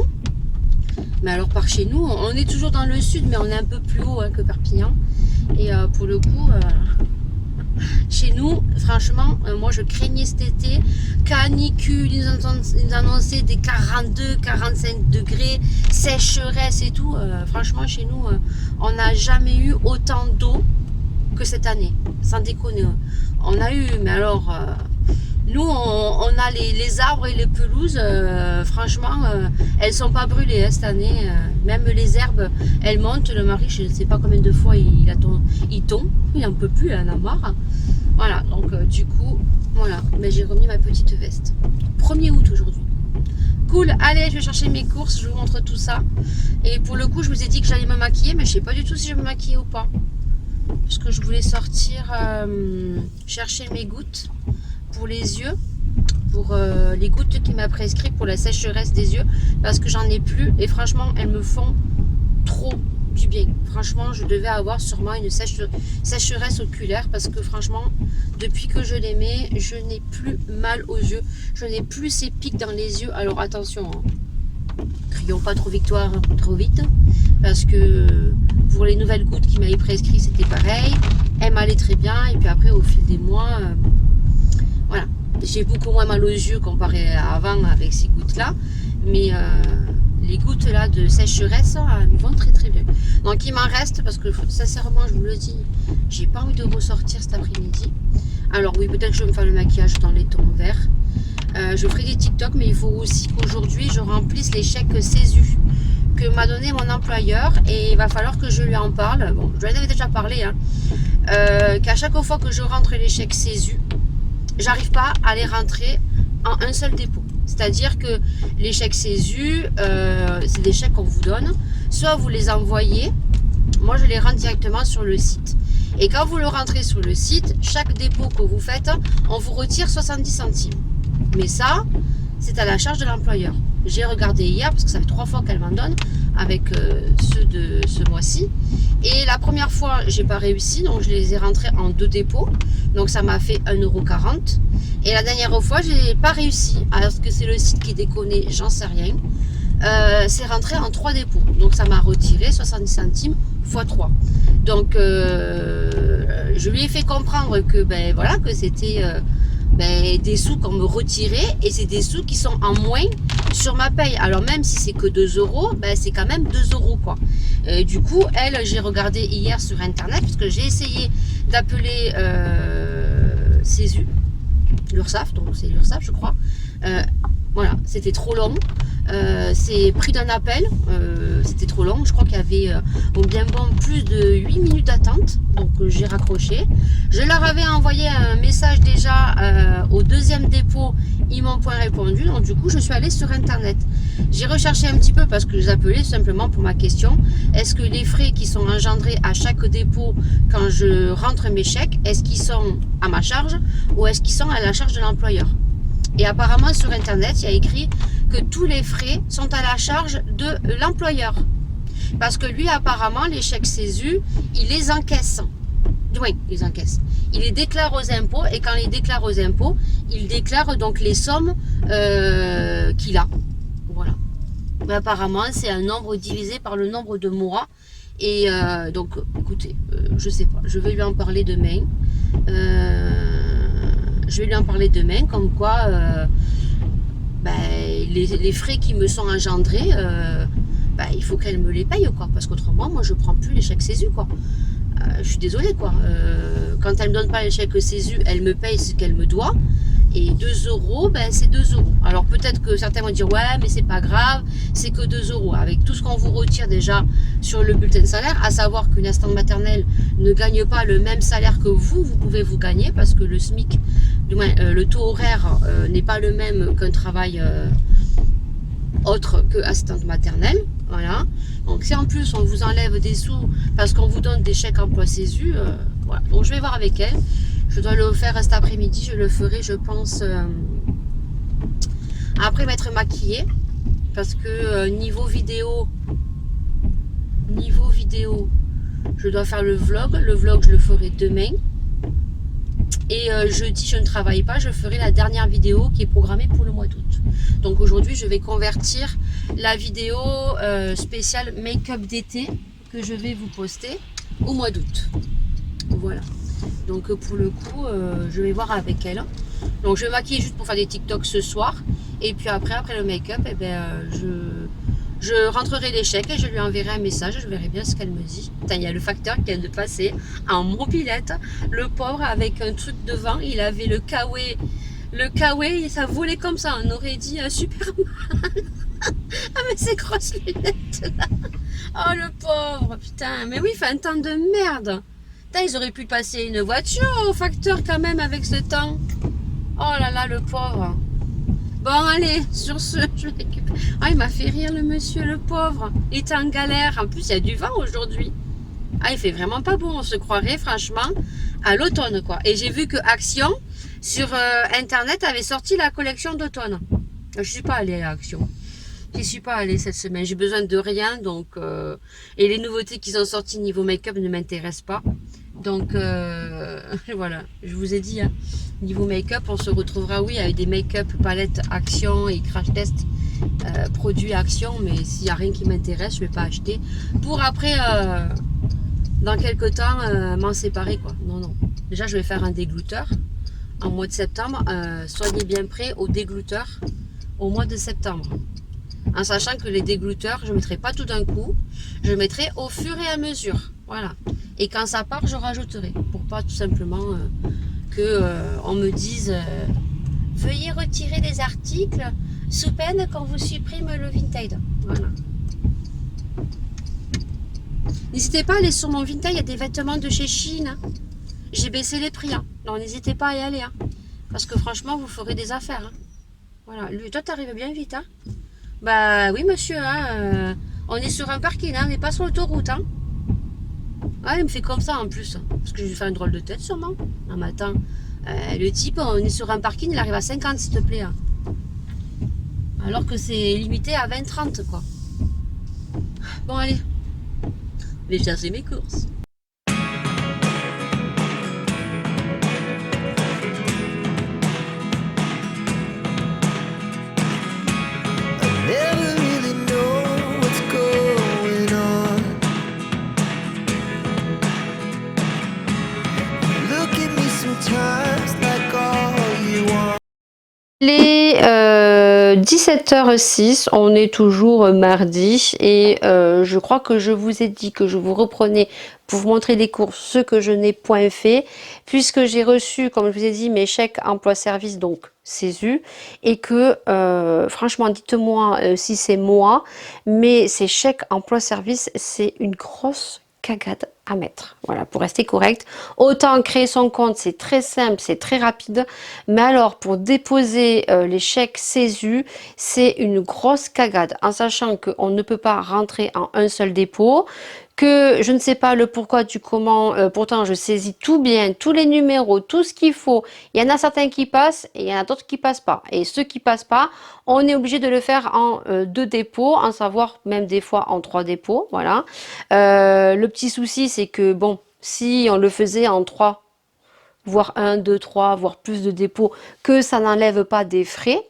Mais alors, par chez nous, on est toujours dans le sud, mais on est un peu plus haut que Perpignan. Et pour le coup... Chez nous, franchement, moi je craignais cet été, canicule, ils nous annonçaient des 42, 45 degrés, sécheresse et tout. Franchement, chez nous, on n'a jamais eu autant d'eau que cette année, sans déconner. On a eu, mais alors, nous, on a les arbres et les pelouses, franchement, elles sont pas brûlées hein, cette année. Même les herbes, elles montent. Le mari, je ne sais pas combien de fois il tombe, il en peut plus, il en a marre. Voilà, donc du coup, voilà, mais j'ai remis ma petite veste. 1er août aujourd'hui. Cool, allez, je vais chercher mes courses, je vous montre tout ça. Et pour le coup, je vous ai dit que j'allais me maquiller, mais je sais pas du tout si je vais me maquiller ou pas. Parce que je voulais sortir chercher mes gouttes pour les yeux. Pour les gouttes qu'il m'a prescrit pour la sécheresse des yeux. Parce que j'en ai plus et franchement, elles me font trop du bien. Franchement, je devais avoir sûrement une sécheresse oculaire parce que franchement, depuis que je les mets, je n'ai plus mal aux yeux. Je n'ai plus ces pics dans les yeux. Alors attention, hein. Crions pas trop victoire trop vite parce que pour les nouvelles gouttes qui m'avaient prescrit, c'était pareil. Elles m'allaient très bien et puis après, au fil des mois, voilà. J'ai beaucoup moins mal aux yeux comparé à avant avec ces gouttes-là. Mais les gouttes là de sécheresse me vont très très bien. Donc il m'en reste parce que sincèrement je vous le dis, j'ai pas envie de ressortir cet après-midi. Alors oui, peut-être que je vais me faire le maquillage dans les tons verts. Je ferai des TikTok, mais il faut aussi qu'aujourd'hui je remplisse les chèques CESU que m'a donné mon employeur et il va falloir que je lui en parle. Bon, je lui en avais déjà parlé, hein. Qu'à chaque fois que je rentre les chèques CESU, j'arrive pas à les rentrer en un seul dépôt. C'est-à-dire que les chèques CESU, c'est des chèques qu'on vous donne. Soit vous les envoyez, moi je les rentre directement sur le site. Et quand vous le rentrez sur le site, chaque dépôt que vous faites, on vous retire 70 centimes. Mais ça, c'est à la charge de l'employeur. J'ai regardé hier, parce que ça fait 3 fois qu'elle m'en donne, avec ceux de ce mois-ci. Et la première fois, j'ai pas réussi, donc je les ai rentrés en 2 dépôts. Donc ça m'a fait 1,40 €. Et la dernière fois, j'ai pas réussi. Alors que c'est le site qui déconne, j'en sais rien. C'est rentré en 3 dépôts. Donc ça m'a retiré 70 centimes x 3. Donc je lui ai fait comprendre que ben voilà, que c'était des sous qu'on me retirait et c'est des sous qui sont en moins sur ma paye. Alors même si c'est que 2 €, c'est quand même 2 € quoi. Du coup, j'ai regardé hier sur internet parce que j'ai essayé d'appeler CESU, l'URSSAF, donc c'est l'URSSAF je crois. Voilà, c'était trop long. C'est pris d'un appel, c'était trop long. Je crois qu'il y avait au bien bon plus de 8 minutes d'attente. Donc j'ai raccroché. Je leur avais envoyé un message déjà au 2e dépôt. Ils m'ont point répondu. Donc du coup je suis allée sur internet. J'ai recherché un petit peu parce que je les appelais simplement pour ma question. Est-ce que les frais qui sont engendrés à chaque dépôt quand je rentre mes chèques, est-ce qu'ils sont à ma charge ou est-ce qu'ils sont à la charge de l'employeur? Et apparemment sur internet il y a écrit que tous les frais sont à la charge de l'employeur. Parce que lui apparemment les chèques CESU, il les encaisse. Oui, il les encaisse. Il les déclare aux impôts et quand il les déclare aux impôts, il déclare donc les sommes qu'il a. Voilà. Mais apparemment c'est un nombre divisé par le nombre de mois. Et donc écoutez, je sais pas, je vais lui en parler demain. Je vais lui en parler demain, comme quoi les frais qui me sont engendrés, il faut qu'elle me les paye, quoi. Parce qu'autrement, moi, je prends plus les chèques CESU, quoi. Je suis désolée, quoi. Quand elle me donne pas les chèques CESU, elle me paye ce qu'elle me doit. Et 2 €, c'est 2 €. Alors peut-être que certains vont dire, ouais, mais c'est pas grave, c'est que 2 € avec tout ce qu'on vous retire déjà sur le bulletin de salaire, à savoir qu'une assistante maternelle ne gagne pas le même salaire que vous pouvez vous gagner parce que le SMIC, du moins le taux horaire n'est pas le même qu'un travail autre que assistante maternelle. Voilà. Donc si en plus on vous enlève des sous parce qu'on vous donne des chèques emploi CESU, voilà. Donc je vais voir avec elle. Je dois le faire cet après-midi, je le ferai je pense après m'être maquillée parce que niveau vidéo je dois faire le vlog je le ferai demain et jeudi je ne travaille pas, je ferai la dernière vidéo qui est programmée pour le mois d'août. Donc aujourd'hui je vais convertir la vidéo spéciale make-up d'été que je vais vous poster au mois d'août. Voilà. Donc pour le coup, je vais voir avec elle. Donc je vais maquiller juste pour faire des TikTok ce soir. Et puis après le make-up, je rentrerai les chèques et je lui enverrai un message. Je verrai bien ce qu'elle me dit. Putain, il y a le facteur qui vient de passer en mobilette. Le pauvre avec un truc devant. Il avait le kawaii. Le kawaii, ça volait comme ça. On aurait dit un Superman. Ah mais ces grosses lunettes là. Oh le pauvre, putain. Mais oui, il fait un temps de merde. Putain, ils auraient pu passer une voiture au facteur quand même avec ce temps. Oh là là, le pauvre. Bon, allez, sur ce, je récupère. Ah, il m'a fait rire le monsieur, le pauvre. Il était en galère. En plus, il y a du vent aujourd'hui. Ah, il fait vraiment pas beau. On se croirait, franchement, à l'automne, quoi. Et j'ai vu que Action, sur Internet, avait sorti la collection d'automne. Je suis pas allée à Action. J'y suis pas allée cette semaine. J'ai besoin de rien, donc et les nouveautés qui sont sorties niveau make-up ne m'intéressent pas. Donc voilà, je vous ai dit, hein, niveau make-up, on se retrouvera, oui, avec des make-up palettes action et crash test produits action, mais s'il n'y a rien qui m'intéresse, je vais pas acheter. Pour après, dans quelques temps, m'en séparer, quoi. Non, non. Déjà, je vais faire un dégoûteur en mois de septembre. Soyez bien prêts au dégoûteur au mois de septembre. En sachant que les déglouteurs, je ne mettrai pas tout d'un coup, je mettrai au fur et à mesure. Voilà. Et quand ça part, je rajouterai. Pour pas tout simplement que on me dise veuillez retirer des articles sous peine qu'on vous supprime le Vinted. Voilà. N'hésitez pas à aller sur mon Vinted, il y a des vêtements de chez Chine. Hein. J'ai baissé les prix. Hein. Donc n'hésitez pas à y aller. Hein. Parce que franchement, vous ferez des affaires. Hein. Voilà. Lui, toi, t'arrives bien vite. Hein. Bah oui monsieur, hein, on est sur un parking, hein, on n'est pas sur l'autoroute. Hein. Ah, il me fait comme ça en plus, parce que je lui fais un drôle de tête sûrement. Un matin, le type, on est sur un parking, il arrive à 50 s'il te plaît. Hein. Alors que c'est limité à 20-30 quoi. Bon allez, je vais chercher mes courses. Les 17h06, on est toujours mardi et je crois que je vous ai dit que je vous reprenais pour vous montrer les courses, ce que je n'ai point fait, puisque j'ai reçu, comme je vous ai dit, mes chèques emploi-service, donc CESU, et que franchement, dites-moi si c'est moi, mais ces chèques emploi-service, c'est une grosse cagade à mettre, voilà, pour rester correct. Autant créer son compte, c'est très simple, c'est très rapide, mais alors pour déposer les chèques CESU, c'est une grosse cagade, en sachant qu'on ne peut pas rentrer en un seul dépôt, que je ne sais pas le pourquoi du comment, pourtant je saisis tout bien, tous les numéros, tout ce qu'il faut. Il y en a certains qui passent et il y en a d'autres qui passent pas. Et ceux qui passent pas, on est obligé de le faire en 2 dépôts, en savoir même des fois en 3 dépôts, voilà. Le petit souci, c'est que bon, si on le faisait en 3, voire 1, 2, 3, voire plus de dépôts, que ça n'enlève pas des frais,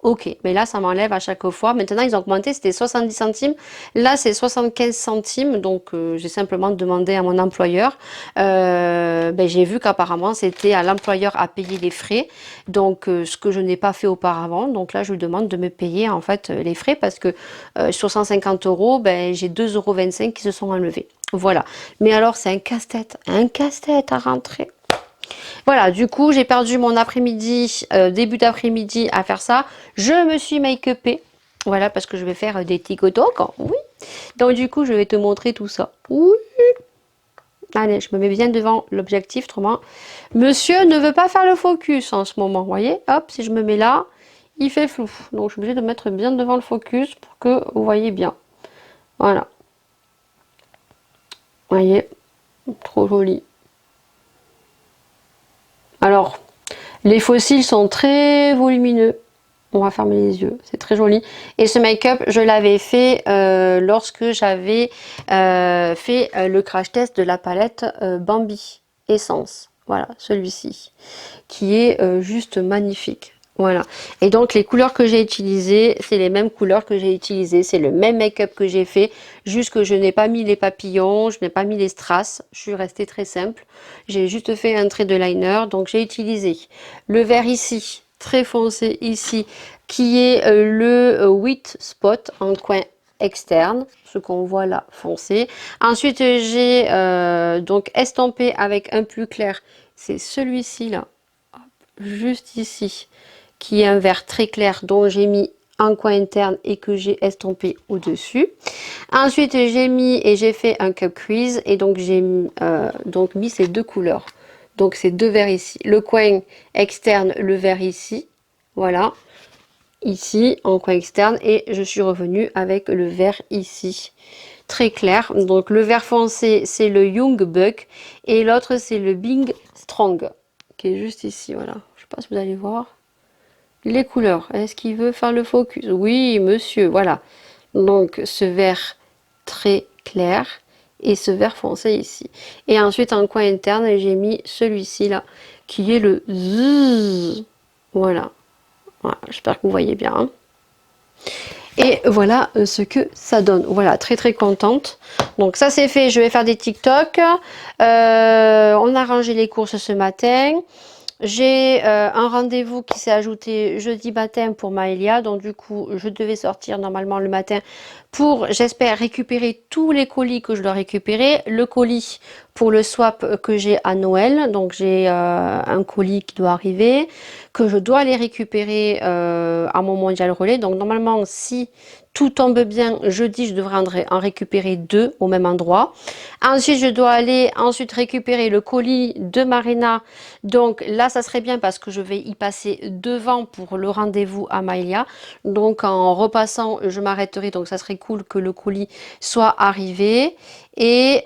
ok, mais là ça m'enlève à chaque fois. Maintenant ils ont augmenté, c'était 70 centimes. Là c'est 75 centimes. Donc j'ai simplement demandé à mon employeur. J'ai vu qu'apparemment c'était à l'employeur à payer les frais. Donc ce que je n'ai pas fait auparavant. Donc là je lui demande de me payer en fait les frais parce que sur 150 euros, j'ai 2,25 € qui se sont enlevés. Voilà. Mais alors c'est un casse-tête à rentrer. Voilà, du coup, j'ai perdu mon après-midi, début d'après-midi à faire ça. Je me suis make-upée. Voilà, parce que je vais faire des TikTok. Oui. Donc, du coup, je vais te montrer tout ça. Oui. Allez, je me mets bien devant l'objectif, autrement. Monsieur ne veut pas faire le focus en ce moment, vous voyez. Hop, si je me mets là, il fait flou. Donc, je suis obligée de me mettre bien devant le focus pour que vous voyez bien. Voilà. Vous voyez, trop joli. Alors, les fossiles sont très volumineux. On va fermer les yeux, c'est très joli. Et ce make-up, je l'avais fait lorsque j'avais fait le crash test de la palette Bambi Essence. Voilà, celui-ci, qui est juste magnifique. Voilà. Et donc, les couleurs que j'ai utilisées, c'est les mêmes couleurs que j'ai utilisées. C'est le même make-up que j'ai fait, juste que je n'ai pas mis les papillons, je n'ai pas mis les strass. Je suis restée très simple. J'ai juste fait un trait de liner. Donc, j'ai utilisé le vert ici, très foncé ici, qui est le Wheat Spot en coin externe, ce qu'on voit là foncé. Ensuite, j'ai donc estampé avec un plus clair, c'est celui-ci là, hop, juste ici, qui est un vert très clair dont j'ai mis un coin interne et que j'ai estampé au-dessus. Ensuite, j'ai mis et j'ai fait un cup crease et donc j'ai donc mis ces deux couleurs. Donc ces deux verts ici, le coin externe, le vert ici, voilà, ici en coin externe, et je suis revenue avec le vert ici, très clair. Donc le vert foncé c'est le Young Buck et l'autre c'est le Bing Strong qui est juste ici, voilà. Je sais pas si vous allez voir. les couleurs. Est-ce qu'il veut faire le focus? Oui, monsieur, voilà. Donc, ce vert très clair et ce vert foncé ici. Et ensuite, en coin interne, j'ai mis celui-ci là, qui est le zzz. Voilà. Voilà, j'espère que vous voyez bien, hein. Et voilà ce que ça donne. Voilà, très très contente. Donc ça c'est fait, je vais faire des TikTok. On a rangé les courses ce matin. J'ai un rendez-vous qui s'est ajouté jeudi matin pour Maëlia. Donc du coup, je devais sortir normalement le matin pour, j'espère, récupérer tous les colis que je dois récupérer. Le colis pour le swap que j'ai à Noël. Donc j'ai un colis qui doit arriver, que je dois aller récupérer à mon mondial relais. Donc normalement, si tout tombe bien, jeudi, je devrais en récupérer 2 au même endroit. Ensuite, je dois aller ensuite récupérer le colis de Marina. Donc là, ça serait bien parce que je vais y passer devant pour le rendez-vous à Maïlia. Donc en repassant, je m'arrêterai. Donc ça serait cool que le colis soit arrivé. Et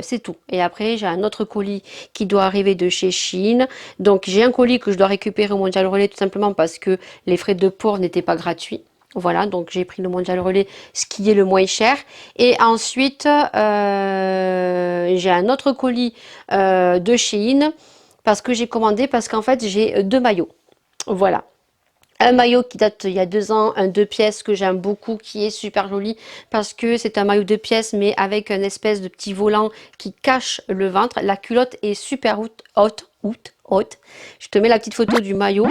c'est tout. Et après, j'ai un autre colis qui doit arriver de chez Chine. Donc j'ai un colis que je dois récupérer au Mondial Relais tout simplement parce que les frais de port n'étaient pas gratuits. Voilà, donc j'ai pris le Mondial Relais, ce qui est le moins cher. Et ensuite, j'ai un autre colis de Shein parce que j'ai commandé, parce qu'en fait, j'ai 2 maillots. Voilà. Un maillot qui date il y a 2 ans, un 2 pièces que j'aime beaucoup, qui est super joli parce que c'est un maillot 2 pièces mais avec une espèce de petit volant qui cache le ventre. La culotte est super haute. Je te mets la petite photo du maillot.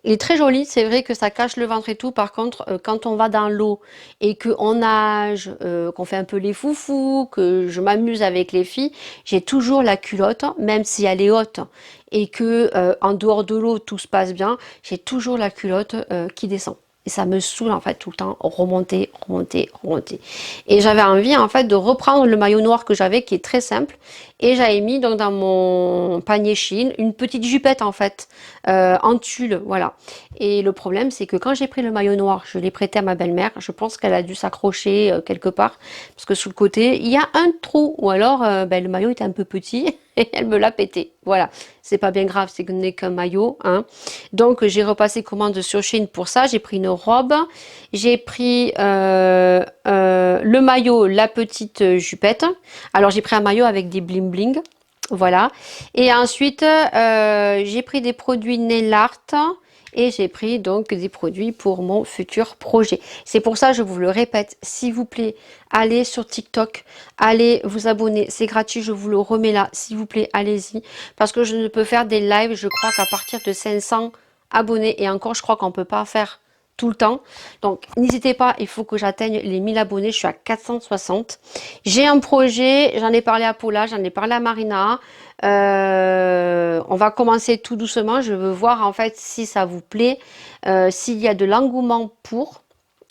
Il est très joli, c'est vrai que ça cache le ventre et tout. Par contre, quand on va dans l'eau et qu'on nage, qu'on fait un peu les foufous, que je m'amuse avec les filles, j'ai toujours la culotte, même si elle est haute et que en dehors de l'eau tout se passe bien, j'ai toujours la culotte qui descend. Et ça me saoule en fait tout le temps, remonter. Et j'avais envie en fait de reprendre le maillot noir que j'avais qui est très simple. Et j'avais mis donc dans mon panier Chine une petite jupette en fait, en tulle, voilà. Et le problème c'est que quand j'ai pris le maillot noir, je l'ai prêté à ma belle-mère, je pense qu'elle a dû s'accrocher quelque part, parce que sous le côté il y a un trou, ou alors le maillot était un peu petit et elle me l'a pété, voilà. C'est pas bien grave, c'est que ce n'est qu'un maillot, hein. Donc j'ai repassé commande sur Chine pour ça, j'ai pris une robe, j'ai pris le maillot, la petite jupette. Alors j'ai pris un maillot avec des bling bling, voilà. Et ensuite j'ai pris des produits nail art. Et j'ai pris donc des produits pour mon futur projet. C'est pour ça, je vous le répète, s'il vous plaît, allez sur TikTok, allez vous abonner, c'est gratuit, je vous le remets là, s'il vous plaît, allez-y. Parce que je ne peux faire des lives, je crois qu'à partir de 500 abonnés. Et encore, je crois qu'on ne peut pas faire tout le temps. Donc, n'hésitez pas, il faut que j'atteigne les 1000 abonnés, je suis à 460. J'ai un projet, j'en ai parlé à Paula, j'en ai parlé à Marina. On va commencer tout doucement. Je veux voir en fait si ça vous plaît, s'il y a de l'engouement pour.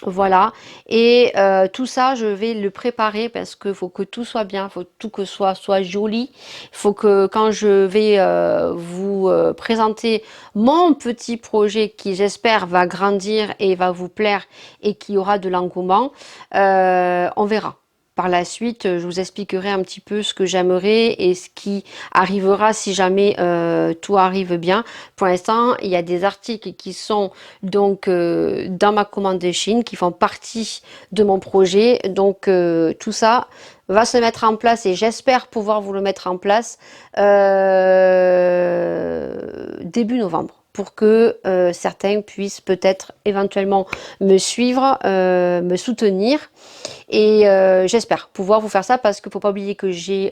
Voilà. Et tout ça, je vais le préparer parce qu'il faut que tout soit bien, il faut tout que soit joli. Il faut que quand je vais vous présenter mon petit projet qui, j'espère, va grandir et va vous plaire et qui aura de l'engouement, on verra. Par la suite, je vous expliquerai un petit peu ce que j'aimerais et ce qui arrivera si jamais tout arrive bien. Pour l'instant, il y a des articles qui sont donc dans ma commande de Chine, qui font partie de mon projet. Donc tout ça va se mettre en place et j'espère pouvoir vous le mettre en place début novembre, pour que certains puissent peut-être éventuellement me suivre, me soutenir. Et j'espère pouvoir vous faire ça parce qu'il ne faut pas oublier que j'ai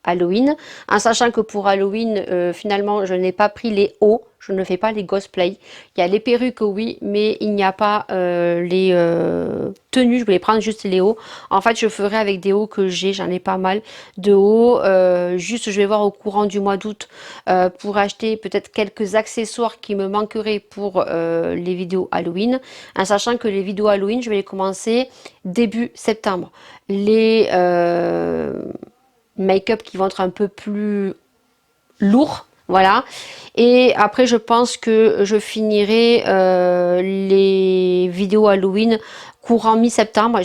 Halloween, en sachant que pour Halloween, finalement, je n'ai pas pris les hauts, je ne fais pas les cosplays. Il y a les perruques, oui, mais il n'y a pas les tenues, je voulais prendre juste les hauts. En fait, je ferai avec des hauts que j'ai, j'en ai pas mal de hauts. Juste, je vais voir au courant du mois d'août pour acheter peut-être quelques accessoires qui me manqueraient pour les vidéos Halloween, en sachant que les vidéos Halloween, je vais les commencer début septembre. Les make-up qui vont être un peu plus lourds, Voilà. Et après, je pense que je finirai les vidéos Halloween courant mi-septembre.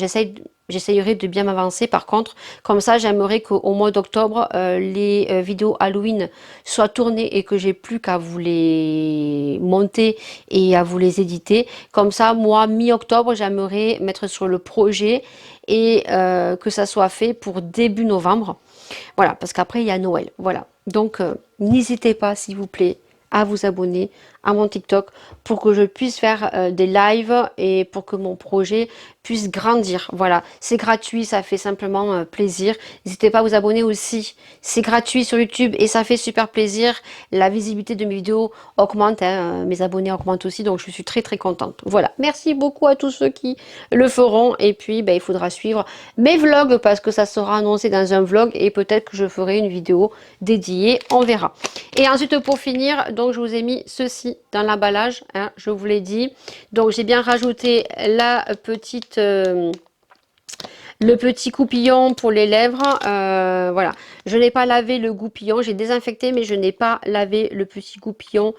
J'essayerai de bien m'avancer. Par contre, comme ça, j'aimerais qu'au mois d'octobre, les vidéos Halloween soient tournées et que j'ai plus qu'à vous les monter et à vous les éditer. Comme ça, moi, mi-octobre, j'aimerais mettre sur le projet et que ça soit fait pour début novembre. Voilà, parce qu'après, il y a Noël. Voilà. Donc, n'hésitez pas, s'il vous plaît, à vous abonner à mon TikTok pour que je puisse faire des lives et pour que mon projet puisse grandir. Voilà, c'est gratuit, ça fait simplement plaisir. N'hésitez pas à vous abonner aussi. C'est gratuit sur YouTube et ça fait super plaisir. La visibilité de mes vidéos augmente, hein, mes abonnés augmentent aussi, donc je suis très très contente. Voilà, merci beaucoup à tous ceux qui le feront. Et puis, ben, il faudra suivre mes vlogs parce que ça sera annoncé dans un vlog et peut-être que je ferai une vidéo dédiée, on verra. Et ensuite, pour finir, donc je vous ai mis ceci dans l'emballage, hein, je vous l'ai dit. Donc j'ai bien rajouté la petite le petit goupillon pour les lèvres. Voilà, je n'ai pas lavé le goupillon, j'ai désinfecté, mais je n'ai pas lavé le petit goupillon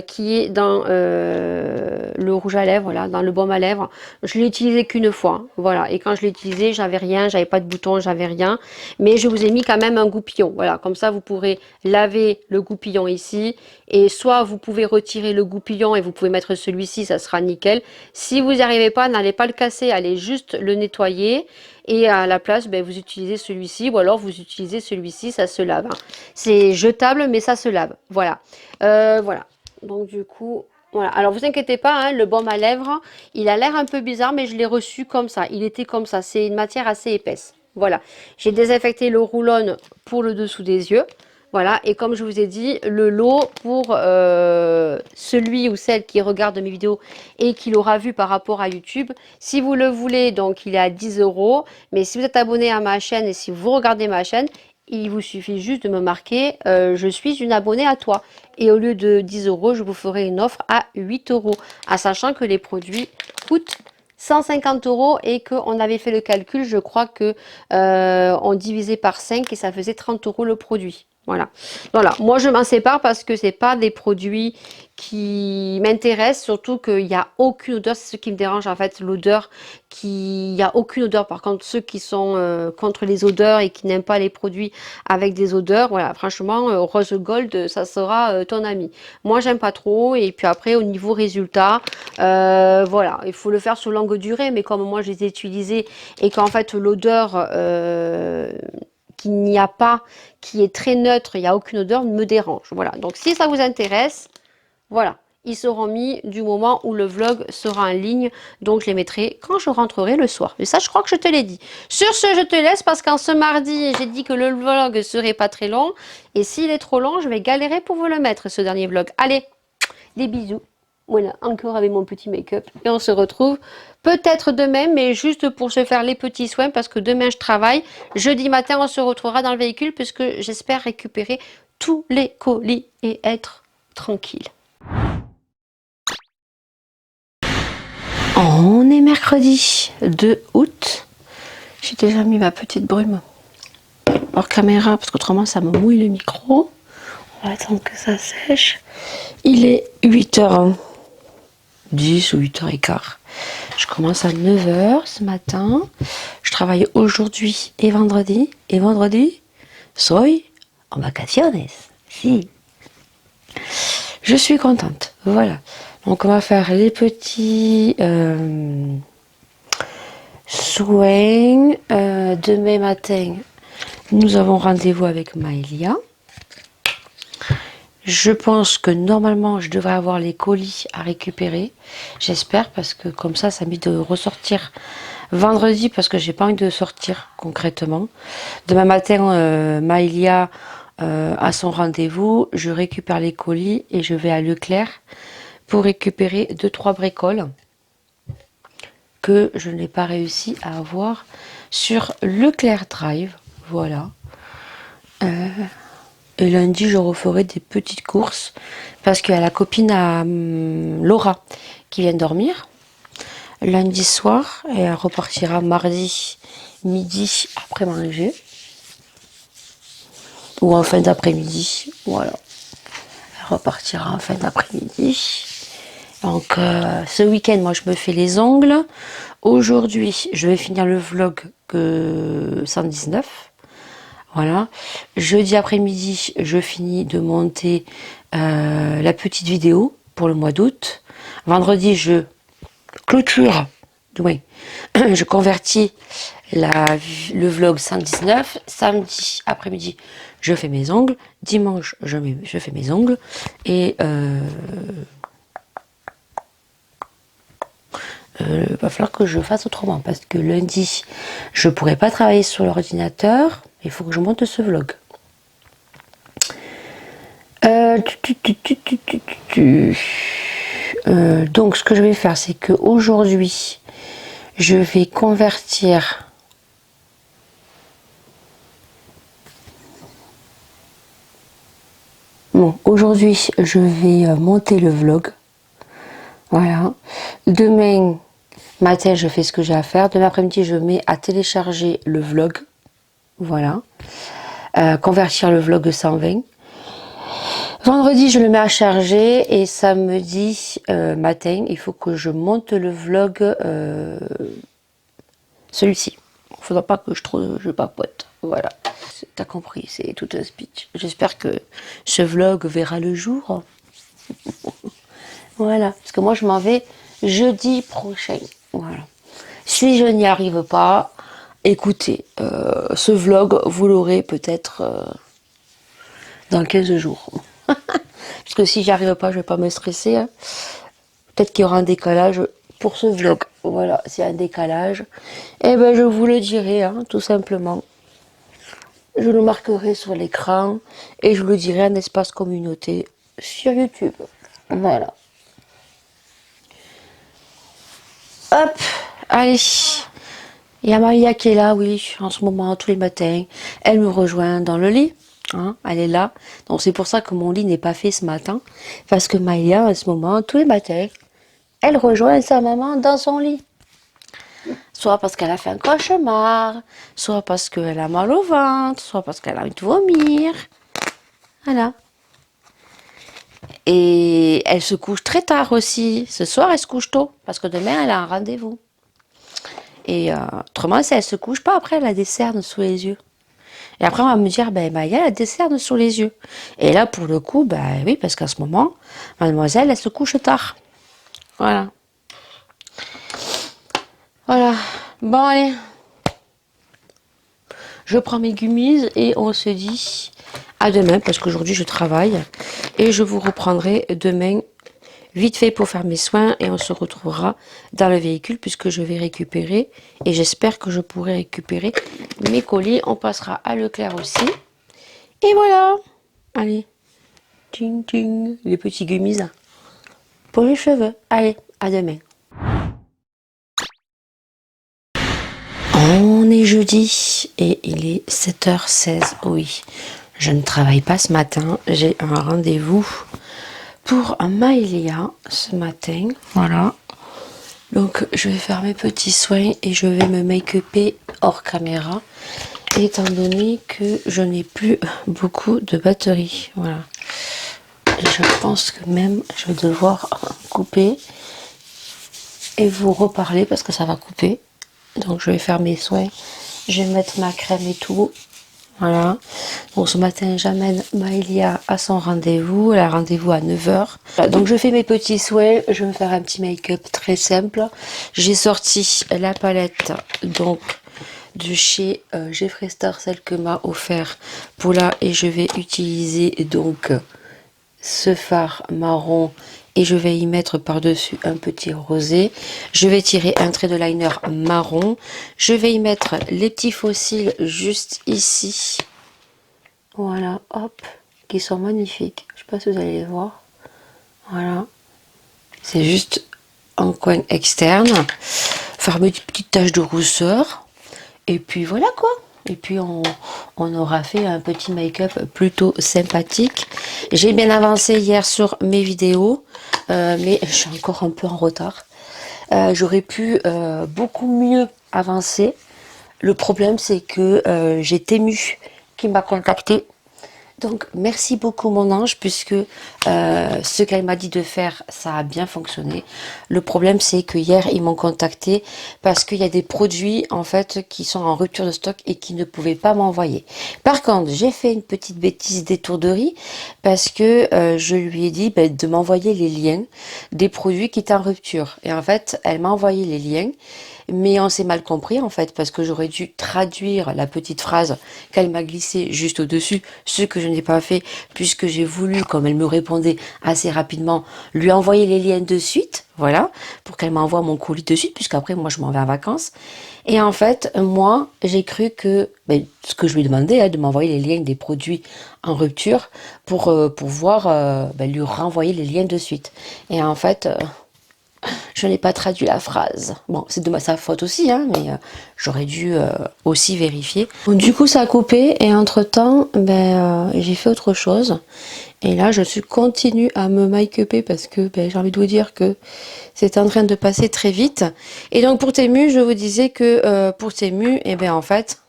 qui est dans le rouge à lèvres, là, dans le baume à lèvres. Je l'ai utilisé qu'une fois, voilà. Et quand je l'ai utilisé, j'avais rien, j'avais pas de bouton, j'avais rien. Mais je vous ai mis quand même un goupillon, voilà. Comme ça, vous pourrez laver le goupillon ici. Et soit vous pouvez retirer le goupillon et vous pouvez mettre celui-ci, ça sera nickel. Si vous n'y arrivez pas, n'allez pas le casser, allez juste le nettoyer. Et à la place, ben, vous utilisez celui-ci ou alors vous utilisez celui-ci, ça se lave, hein. C'est jetable, mais ça se lave. Voilà. Voilà. Donc du coup, voilà. Alors vous inquiétez pas, hein, le baume à lèvres, il a l'air un peu bizarre, mais je l'ai reçu comme ça. Il était comme ça. C'est une matière assez épaisse. Voilà. J'ai désinfecté le roulon pour le dessous des yeux. Voilà, et comme je vous ai dit, le lot pour celui ou celle qui regarde mes vidéos et qui l'aura vu par rapport à YouTube, si vous le voulez, donc il est à 10 euros. Mais si vous êtes abonné à ma chaîne et si vous regardez ma chaîne, il vous suffit juste de me marquer je suis une abonnée à toi. Et au lieu de 10 euros, je vous ferai une offre à 8 euros. En sachant que les produits coûtent 150 euros et qu'on avait fait le calcul, je crois que on divisait par 5 et ça faisait 30 euros le produit. Voilà. Voilà. Moi, je m'en sépare parce que c'est pas des produits qui m'intéressent, surtout qu'il n'y a aucune odeur. C'est ce qui me dérange, en fait, l'odeur. Il n'y a aucune odeur. Par contre, ceux qui sont contre les odeurs et qui n'aiment pas les produits avec des odeurs, voilà, franchement, Rose Gold, ça sera ton ami. Moi, j'aime pas trop. Et puis après, au niveau résultat, voilà, il faut le faire sur longue durée. Mais comme moi, je les ai utilisés et qu'en fait, l'odeur qu'il n'y a pas, qui est très neutre, il n'y a aucune odeur, me dérange. Voilà, donc si ça vous intéresse, voilà, ils seront mis du moment où le vlog sera en ligne. Donc je les mettrai quand je rentrerai le soir. Et ça, je crois que je te l'ai dit. Sur ce, je te laisse parce qu'en ce mardi, j'ai dit que le vlog serait pas très long. Et s'il est trop long, je vais galérer pour vous le mettre, ce dernier vlog. Allez, des bisous. Voilà, encore avec mon petit make-up. Et on se retrouve peut-être demain, mais juste pour se faire les petits soins, parce que demain je travaille. Jeudi matin, on se retrouvera dans le véhicule, puisque j'espère récupérer tous les colis et être tranquille. On est mercredi 2 août. J'ai déjà mis ma petite brume hors caméra, parce qu'autrement ça me mouille le micro. On va attendre que ça sèche. Il est 8h10 ou 8h15. Je commence à 9h ce matin. Je travaille aujourd'hui et vendredi. Et vendredi, soy en vacaciones. Si. Je suis contente. Voilà. Donc on va faire les petits soins. Demain matin, nous avons rendez-vous avec Maëlia. Je pense que normalement, je devrais avoir les colis à récupérer. J'espère, parce que comme ça m'évite de ressortir vendredi, parce que j'ai pas envie de sortir concrètement. Demain matin, Maëlia a son rendez-vous. Je récupère les colis et je vais à Leclerc pour récupérer 2-3 bricoles que je n'ai pas réussi à avoir sur Leclerc Drive. Voilà. Et lundi, je referai des petites courses parce qu'il y a la copine à Laura qui vient dormir lundi soir et elle repartira mardi midi après manger ou en fin d'après-midi. Voilà. repartira en fin d'après-midi. Donc ce week-end, moi je me fais les ongles. Aujourd'hui, je vais finir le vlog 119. Voilà. Jeudi après-midi, je finis de monter la petite vidéo pour le mois d'août. Vendredi, je clôture, oui, je convertis le vlog 119. Samedi après-midi, je fais mes ongles. Dimanche, je fais mes ongles. Et va falloir que je fasse autrement parce que lundi, je pourrai pas travailler sur l'ordinateur. Il faut que je monte ce vlog. Donc, ce que je vais faire, c'est que aujourd'hui, je vais convertir. Bon, aujourd'hui, je vais monter le vlog. Voilà. Demain matin, je fais ce que j'ai à faire. Demain après-midi, je mets à télécharger le vlog. Voilà. Convertir le vlog 120. Vendredi, je le mets à charger. Et samedi matin, il faut que je monte le vlog. Celui-ci. Il ne faudra pas que je papote. Voilà. T'as compris, c'est tout un speech. J'espère que ce vlog verra le jour. Voilà. Parce que moi, je m'en vais jeudi prochain. Voilà. Si je n'y arrive pas, écoutez, ce vlog, vous l'aurez peut-être dans 15 jours. Parce que si j'y arrive pas, je vais pas me stresser. Hein. Peut-être qu'il y aura un décalage pour ce vlog. Voilà, s'il y a un décalage, eh ben je vous le dirai, hein, tout simplement. Je le marquerai sur l'écran et je le dirai en espace communauté sur YouTube. Voilà. Hop, allez. Il y a Maria qui est là, oui, en ce moment, tous les matins. Elle me rejoint dans le lit. Hein, elle est là. Donc c'est pour ça que mon lit n'est pas fait ce matin. Parce que Maria, en ce moment, tous les matins, elle rejoint sa maman dans son lit. Soit parce qu'elle a fait un cauchemar, soit parce qu'elle a mal au ventre, soit parce qu'elle a envie de vomir. Voilà. Et elle se couche très tard aussi. Ce soir, elle se couche tôt, parce que demain, elle a un rendez-vous. Et autrement, si elle se couche pas, après, elle a des cernes sous les yeux. Et après, on va me dire, ben, Maya, elle a des cernes sous les yeux. Et là, pour le coup, ben oui, parce qu'en ce moment, mademoiselle, elle se couche tard. Voilà. Voilà. Bon, allez. Je prends mes gummies et on se dit à demain, parce qu'aujourd'hui, je travaille. Et je vous reprendrai demain, vite fait, pour faire mes soins. Et on se retrouvera dans le véhicule, puisque je vais récupérer. Et j'espère que je pourrai récupérer mes colis. On passera à Leclerc aussi. Et voilà. Allez. Ting, ting. Les petits gummies pour les cheveux. Allez, à demain. On est jeudi et il est 7h16. Oui, je ne travaille pas ce matin. J'ai un rendez-vous pour Maëlia ce matin. Voilà. Donc, je vais faire mes petits soins et je vais me make-upper hors caméra. Étant donné que je n'ai plus beaucoup de batterie. Voilà. Je pense que même je vais devoir couper et vous reparler parce que ça va couper. Donc je vais faire mes soins, je vais mettre ma crème et tout. Voilà. Donc ce matin j'amène Maëlia à son rendez-vous. Elle a rendez-vous à 9h. Voilà, donc je fais mes petits soins, je vais me faire un petit make-up très simple. J'ai sorti la palette donc de chez Jeffree Star, celle que m'a offert Paula, et je vais utiliser donc ce fard marron et je vais y mettre par-dessus un petit rosé. Je vais tirer un trait de liner marron. Je vais y mettre les petits fossiles juste ici. Voilà, hop, qui sont magnifiques. Je ne sais pas si vous allez les voir. Voilà. C'est juste en coin externe. Faire mes petites taches de rousseur. Et puis voilà quoi. Et puis on aura fait un petit make-up plutôt sympathique. J'ai bien avancé hier sur mes vidéos, mais je suis encore un peu en retard. J'aurais pu beaucoup mieux avancer. Le problème c'est que j'ai Temu qui m'a contacté. Donc, merci beaucoup mon ange, puisque ce qu'elle m'a dit de faire, ça a bien fonctionné. Le problème, c'est que hier, ils m'ont contacté parce qu'il y a des produits, en fait, qui sont en rupture de stock et qui ne pouvaient pas m'envoyer. Par contre, j'ai fait une petite bêtise d'étourderie parce que je lui ai dit ben, de m'envoyer les liens des produits qui étaient en rupture. Et en fait, elle m'a envoyé les liens. Mais on s'est mal compris en fait, parce que j'aurais dû traduire la petite phrase qu'elle m'a glissée juste au-dessus, ce que je n'ai pas fait, puisque j'ai voulu, comme elle me répondait assez rapidement, lui envoyer les liens de suite, voilà, pour qu'elle m'envoie mon colis de suite, puisqu'après moi je m'en vais en vacances. Et en fait, moi, j'ai cru que, ben, ce que je lui demandais, de m'envoyer les liens des produits en rupture pour pouvoir ben, lui renvoyer les liens de suite. Et en fait, je n'ai pas traduit la phrase. Bon, c'est de sa faute aussi, hein, mais j'aurais dû aussi vérifier. Donc, du coup, ça a coupé et entre-temps, ben, j'ai fait autre chose. Et là, je suis continue à me make-upper parce que ben, j'ai envie de vous dire que c'est en train de passer très vite. Et donc, pour Temu, je vous disais que pour Temu, eh ben, en fait,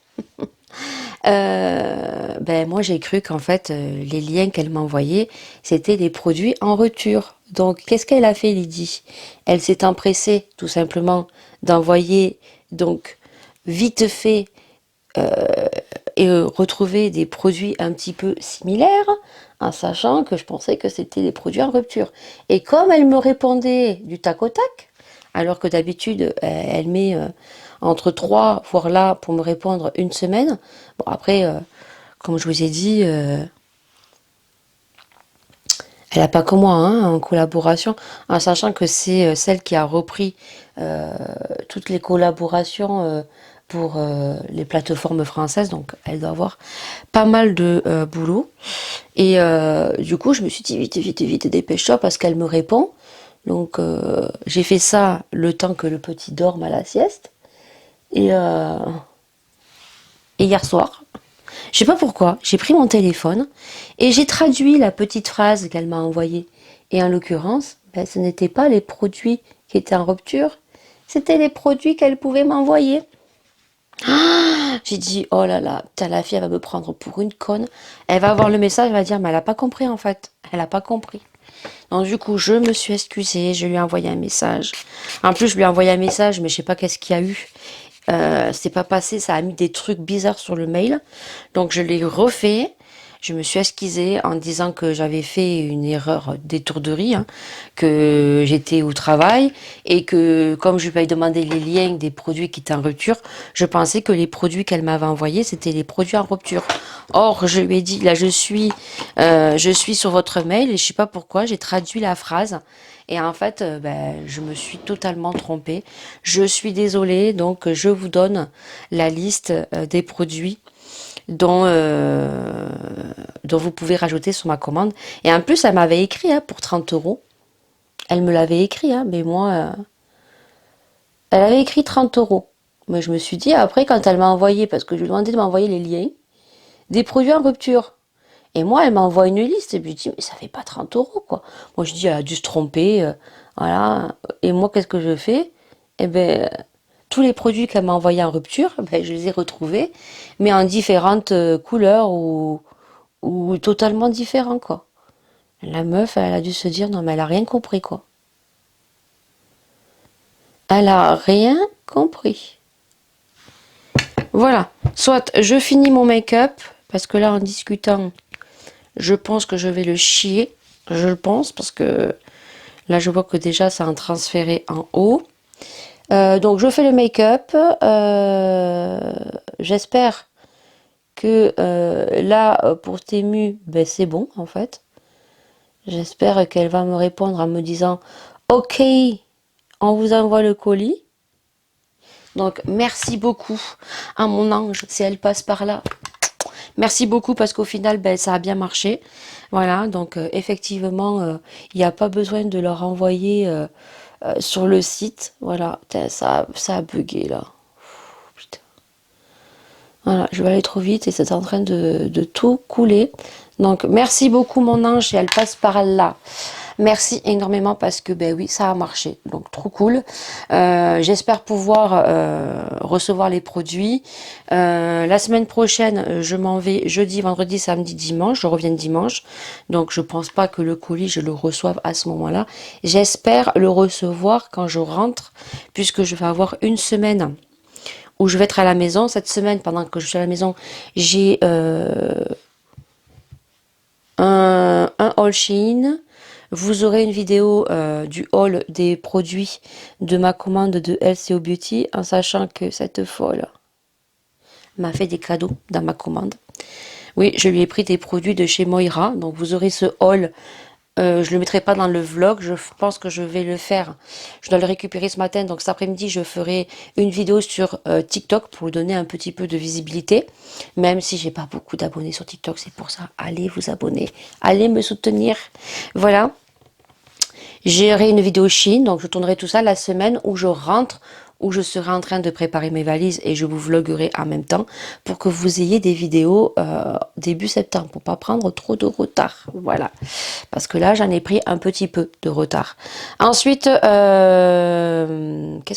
ben moi j'ai cru qu'en fait les liens qu'elle m'envoyait c'était des produits en rupture. Donc qu'est-ce qu'elle a fait Lydie? Elle s'est empressée tout simplement d'envoyer donc vite fait et retrouver des produits un petit peu similaires en sachant que je pensais que c'était des produits en rupture. Et comme elle me répondait du tac au tac, alors que d'habitude elle met entre 3 voire là pour me répondre une semaine. Bon après comme je vous ai dit, elle n'a pas que moi hein, en collaboration, en sachant que c'est celle qui a repris euh, toutes les collaborations pour les plateformes françaises, donc elle doit avoir pas mal de boulot. Et du coup, je me suis dit vite, vite, vite, dépêche-toi parce qu'elle me répond. Donc j'ai fait ça le temps que le petit dorme à la sieste. Et hier soir, je sais pas pourquoi, j'ai pris mon téléphone et j'ai traduit la petite phrase qu'elle m'a envoyée. Et en l'occurrence, ben, ce n'étaient pas les produits qui étaient en rupture, c'était les produits qu'elle pouvait m'envoyer. J'ai dit, oh là là, putain, la fille, elle va me prendre pour une conne. Elle va voir le message, elle va dire, mais elle n'a pas compris en fait. Elle n'a pas compris. Donc du coup, je me suis excusée, je lui ai envoyé un message. En plus, je lui ai envoyé un message, mais je sais pas qu'est-ce qu'il y a eu. C'est pas passé, ça a mis des trucs bizarres sur le mail. Donc je l'ai refait. Je me suis excusée en disant que j'avais fait une erreur d'étourderie, hein, que j'étais au travail et que comme je lui avais demandé les liens des produits qui étaient en rupture, je pensais que les produits qu'elle m'avait envoyés, c'était les produits en rupture. Or, je lui ai dit, là je suis sur votre mail et je sais pas pourquoi, j'ai traduit la phrase. Et en fait, ben, je me suis totalement trompée. Je suis désolée, donc je vous donne la liste des produits dont, dont vous pouvez rajouter sur ma commande. Et en plus, elle m'avait écrit hein, pour 30 euros. Elle me l'avait écrit, hein, mais moi, elle avait écrit 30 euros. Mais je me suis dit, après, quand elle m'a envoyé, parce que je lui ai demandé de m'envoyer les liens, des produits en rupture. Et moi, elle m'envoie une liste, et puis je dis, mais ça fait pas 30 euros, quoi. Moi, je dis, elle a dû se tromper, voilà. Et moi, qu'est-ce que je fais? Eh ben, tous les produits qu'elle m'a envoyés en rupture, ben, je les ai retrouvés, mais en différentes couleurs ou totalement différents, quoi. La meuf, elle a dû se dire, non, mais elle a rien compris, quoi. Elle a rien compris. Voilà. Soit je finis mon make-up, parce que là, en discutant, je pense que je vais le chier. Je le pense, parce que là, je vois que déjà, ça a transféré en haut. Donc, je fais le make-up. J'espère que là, pour Temu, ben, c'est bon, en fait. J'espère qu'elle va me répondre en me disant OK, on vous envoie le colis. Donc merci beaucoup à mon ange si elle passe par là. Merci beaucoup parce qu'au final ben, ça a bien marché. Voilà, donc effectivement, il n'y a pas besoin de leur envoyer sur le site. Voilà, putain, ça a bugué là. Putain. Voilà, je vais aller trop vite et c'est en train de tout couler. Donc merci beaucoup mon ange et elle passe par là. Merci énormément parce que ben oui, ça a marché. Donc trop cool. J'espère pouvoir recevoir les produits. La semaine prochaine, je m'en vais jeudi, vendredi, samedi, dimanche. Je reviens dimanche. Donc je pense pas que le colis, je le reçoive à ce moment-là. J'espère le recevoir quand je rentre, puisque je vais avoir une semaine où je vais être à la maison. Cette semaine, pendant que je suis à la maison, j'ai un haul Shein. Vous aurez une vidéo du haul des produits de ma commande de LCO Beauty, en sachant que cette folle m'a fait des cadeaux dans ma commande. Oui, je lui ai pris des produits de chez Moira, donc vous aurez ce haul. Je le mettrai pas dans le vlog, je pense que je vais le faire. Je dois le récupérer ce matin, donc cet après-midi, je ferai une vidéo sur TikTok pour lui donner un petit peu de visibilité. Même si j'ai pas beaucoup d'abonnés sur TikTok, c'est pour ça. Allez vous abonner, allez me soutenir. Voilà. J'aurai une vidéo Chine, donc je tournerai tout ça la semaine où je rentre, où je serai en train de préparer mes valises et je vous vloguerai en même temps pour que vous ayez des vidéos début septembre, pour pas prendre trop de retard. Voilà, parce que là j'en ai pris un petit peu de retard. Ensuite, qu'est-ce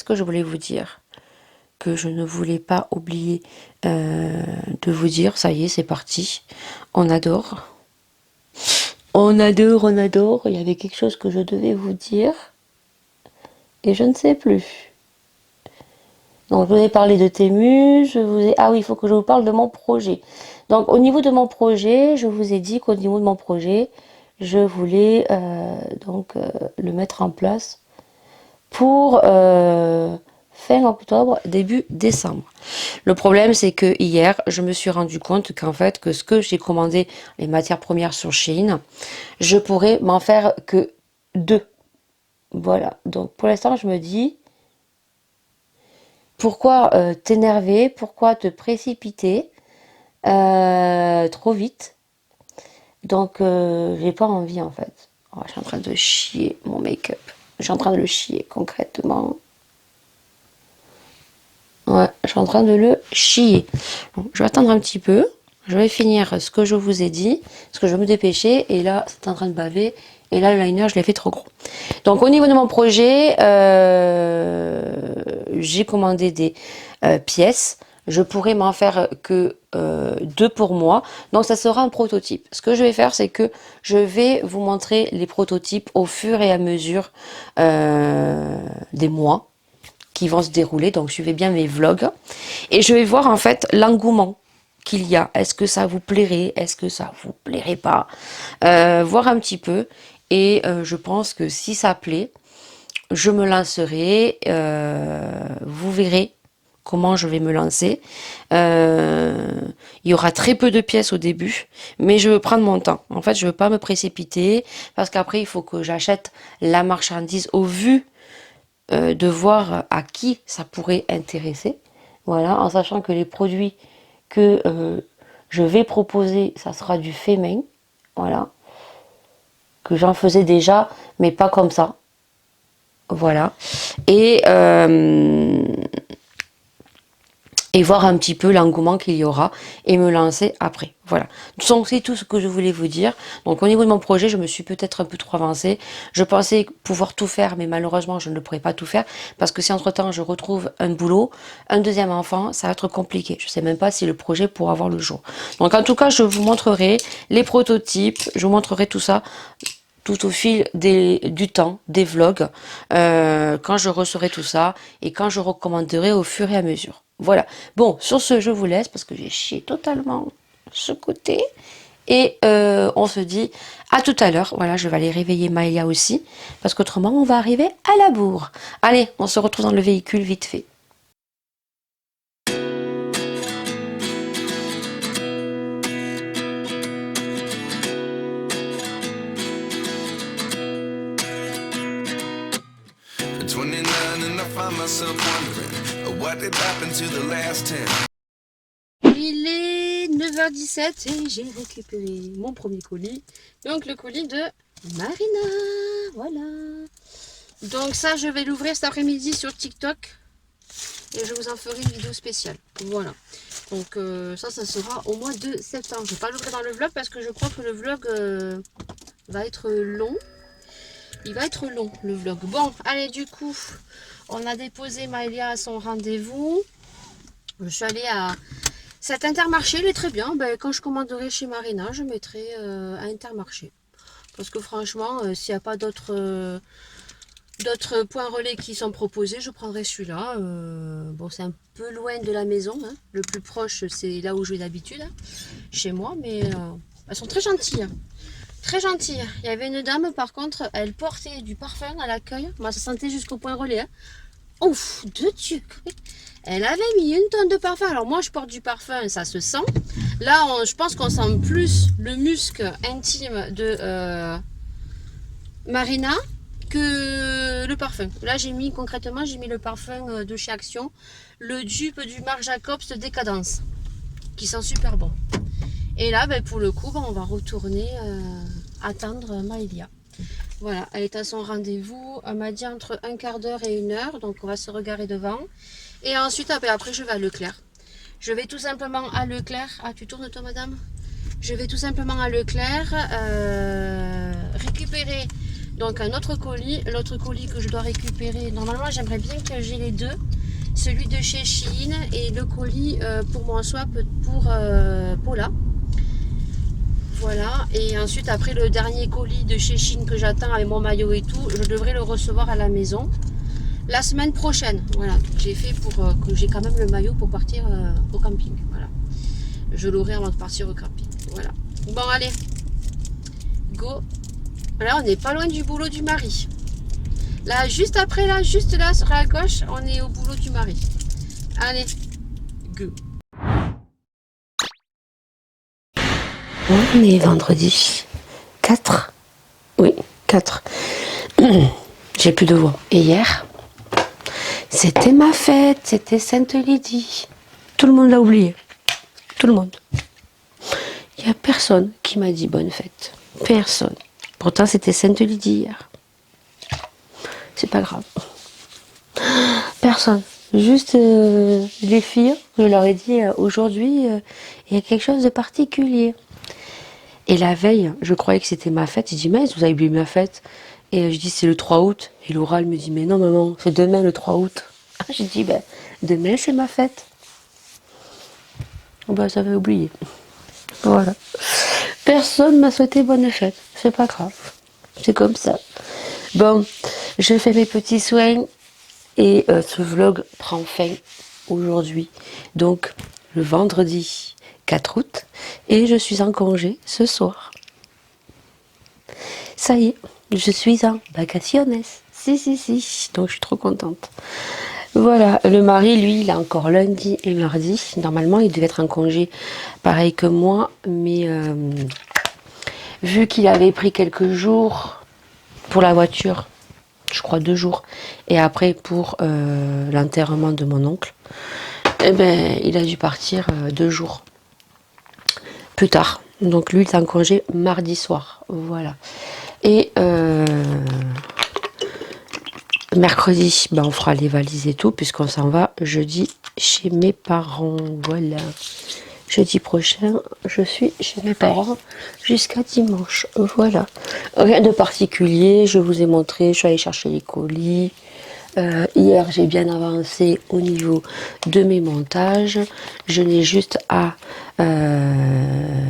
que je voulais vous dire? Que je ne voulais pas oublier de vous dire, ça y est, c'est parti, on adore. On adore, on adore. Il y avait quelque chose que je devais vous dire et je ne sais plus. Donc, je vous ai parlé de Temu, je vous ai... Ah oui, il faut que je vous parle de mon projet. Donc, au niveau de mon projet, je vous ai dit qu'au niveau de mon projet, je voulais le mettre en place pour fin octobre, début décembre. Le problème, c'est que hier, je me suis rendu compte qu'en fait, que ce que j'ai commandé, les matières premières sur Shein, je pourrais m'en faire que 2. Voilà. Donc, pour l'instant, je me dis, pourquoi t'énerver, pourquoi te précipiter trop vite. Donc, j'ai pas envie, en fait. Oh, je suis en train de chier mon make-up. Je suis en train de le chier, concrètement. Ouais, je suis en train de le chier. Bon, je vais attendre un petit peu. Je vais finir ce que je vous ai dit. Parce que je vais me dépêcher. Et là, c'est en train de baver. Et là, le liner, je l'ai fait trop gros. Donc, au niveau de mon projet, j'ai commandé des pièces. Je pourrais m'en faire que 2 pour moi. Donc, ça sera un prototype. Ce que je vais faire, c'est que je vais vous montrer les prototypes au fur et à mesure des mois qui vont se dérouler, donc suivez bien mes vlogs, et je vais voir en fait l'engouement qu'il y a. Est-ce que ça vous plairait? Est-ce que ça vous plairait pas? Voir un petit peu, et je pense que si ça plaît, je me lancerai, vous verrez comment je vais me lancer. Il y aura très peu de pièces au début, mais je veux prendre mon temps. En fait, je veux pas me précipiter, parce qu'après, il faut que j'achète la marchandise au vu de voir à qui ça pourrait intéresser. Voilà, en sachant que les produits que je vais proposer, ça sera du fait main. Voilà. Que j'en faisais déjà, mais pas comme ça. Voilà. Et voir un petit peu l'engouement qu'il y aura et me lancer après. Voilà. Donc c'est tout ce que je voulais vous dire. Donc au niveau de mon projet, je me suis peut-être un peu trop avancée. Je pensais pouvoir tout faire, mais malheureusement, je ne pourrais pas tout faire parce que si entre-temps je retrouve un boulot, un deuxième enfant, ça va être compliqué. Je ne sais même pas si le projet pourra avoir le jour. Donc en tout cas, je vous montrerai les prototypes, je vous montrerai tout ça tout au fil du temps, des vlogs, quand je recevrai tout ça et quand je recommanderai au fur et à mesure. Voilà. Bon, sur ce, je vous laisse parce que j'ai chié totalement ce côté. Et on se dit à tout à l'heure. Voilà, je vais aller réveiller Maëlia aussi parce qu'autrement, on va arriver à la bourre. Allez, on se retrouve dans le véhicule vite fait. Il est 9h17 et j'ai récupéré mon premier colis. Donc le colis de Marina. Voilà. Donc ça, je vais l'ouvrir cet après-midi sur TikTok. Et je vous en ferai une vidéo spéciale. Voilà. Donc ça sera au mois de septembre. Je ne vais pas l'ouvrir dans le vlog parce que je crois que le vlog va être long. Il va être long le vlog. Bon, allez, du coup, on a déposé Maëlia à son rendez-vous. Je suis allée à cet Intermarché, il est très bien. Ben, quand je commanderai chez Marina, je mettrai à Intermarché. Parce que franchement, s'il n'y a pas d'autres points relais qui sont proposés, je prendrai celui-là. Bon, c'est un peu loin de la maison, hein. Le plus proche, c'est là où je vais d'habitude, hein, chez moi. Mais elles sont très gentilles, hein. Très gentilles. Il y avait une dame, par contre, elle portait du parfum à l'accueil. Moi, ça sentait jusqu'au point relais, hein. Ouf, de Dieu. Elle avait mis une tonne de parfum. Alors moi, je porte du parfum, ça se sent. Là, je pense qu'on sent plus le musc intime de Marina que le parfum. Là, concrètement, j'ai mis le parfum de chez Action, le dupe du Marc Jacobs Décadence, qui sent super bon. Et là, ben, pour le coup, ben, on va retourner attendre Maëlia. Voilà, elle est à son rendez-vous. Elle m'a dit entre un quart d'heure et 1 heure, donc on va se regarer devant. Et ensuite, après, je vais à Leclerc. Je vais tout simplement à Leclerc. Ah, tu tournes toi, madame? Je vais tout simplement à Leclerc récupérer donc un autre colis. L'autre colis que je dois récupérer, normalement, j'aimerais bien que j'ai les deux. Celui de chez Shein et le colis pour mon swap pour Paula. Voilà, et ensuite après le dernier colis de chez Shein que j'attends avec mon maillot et tout, je devrais le recevoir à la maison la semaine prochaine. Voilà, j'ai fait pour que j'ai quand même le maillot pour partir au camping. Voilà, je l'aurai avant de partir au camping. Voilà. Bon allez, go. Là on n'est pas loin du boulot du mari. Là juste après là, juste là sur la gauche, on est au boulot du mari. Allez, go. On est vendredi 4. Oui, 4. J'ai plus de voix. Et hier, c'était ma fête, c'était Sainte Lydie. Tout le monde l'a oublié. Tout le monde. Il n'y a personne qui m'a dit bonne fête. Personne. Pourtant, c'était Sainte Lydie hier. C'est pas grave. Personne. Juste les filles, je leur ai dit aujourd'hui, il y a quelque chose de particulier. Et la veille, je croyais que c'était ma fête. J'ai dit, mais vous avez oublié ma fête. Et je dis, c'est le 3 août. Et Laura, elle me dit, mais non, maman, c'est demain le 3 août. J'ai dit, ben, demain, c'est ma fête. Ben, j'avais oublié. Voilà. Personne m'a souhaité bonne fête. C'est pas grave. C'est comme ça. Bon, je fais mes petits soins. Et ce vlog prend fin aujourd'hui. Donc, le vendredi 4 août. Et je suis en congé ce soir. Ça y est, je suis en vacaciones. Si. Donc, je suis trop contente. Voilà, le mari, lui, il a encore lundi et mardi. Normalement, il devait être en congé pareil que moi. Mais vu qu'il avait pris quelques jours pour la voiture, je crois 2 jours, et après pour l'enterrement de mon oncle, eh ben, il a dû partir 2 jours plus tard. Donc lui, il est en congé mardi soir. Voilà. Et mercredi, ben, on fera les valises et tout, puisqu'on s'en va jeudi chez mes parents. Voilà. Jeudi prochain, je suis chez mes parents jusqu'à dimanche. Voilà. Rien de particulier, je vous ai montré, je suis allée chercher les colis. Hier, j'ai bien avancé au niveau de mes montages. Je n'ai juste à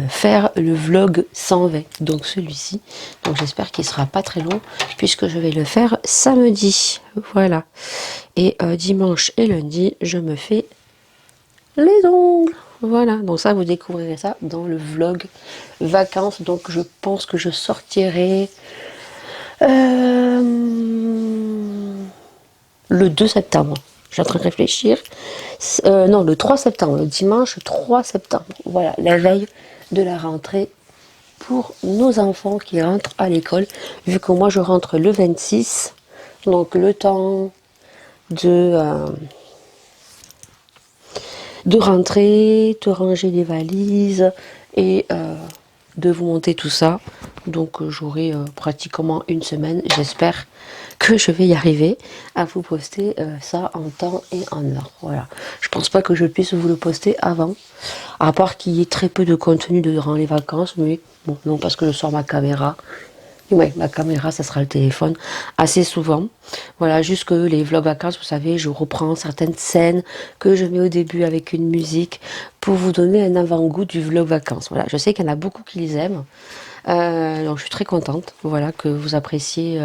faire le vlog 120, donc celui-ci. Donc j'espère qu'il sera pas très long, puisque je vais le faire samedi. Voilà. Et dimanche et lundi, je me fais les ongles. Voilà, donc ça, vous découvrirez ça dans le vlog vacances. Donc je pense que je sortirai le 2 septembre. Je suis en train de réfléchir. Non, le 3 septembre, le dimanche 3 septembre. Voilà, la veille de la rentrée pour nos enfants qui rentrent à l'école. Vu que moi, je rentre le 26. Donc le temps de rentrer, de ranger les valises et de vous monter tout ça. Donc j'aurai pratiquement une semaine. J'espère que je vais y arriver à vous poster ça en temps et en heure. Voilà. Je pense pas que je puisse vous le poster avant, à part qu'il y ait très peu de contenu durant les vacances, mais bon, non, parce que je sors ma caméra Ouais, ma caméra, ça sera le téléphone assez souvent. Voilà, juste que les vlogs vacances, vous savez, je reprends certaines scènes que je mets au début avec une musique pour vous donner un avant-goût du vlog vacances. Voilà, je sais qu'il y en a beaucoup qui les aiment. Donc je suis très contente, voilà, que vous appréciez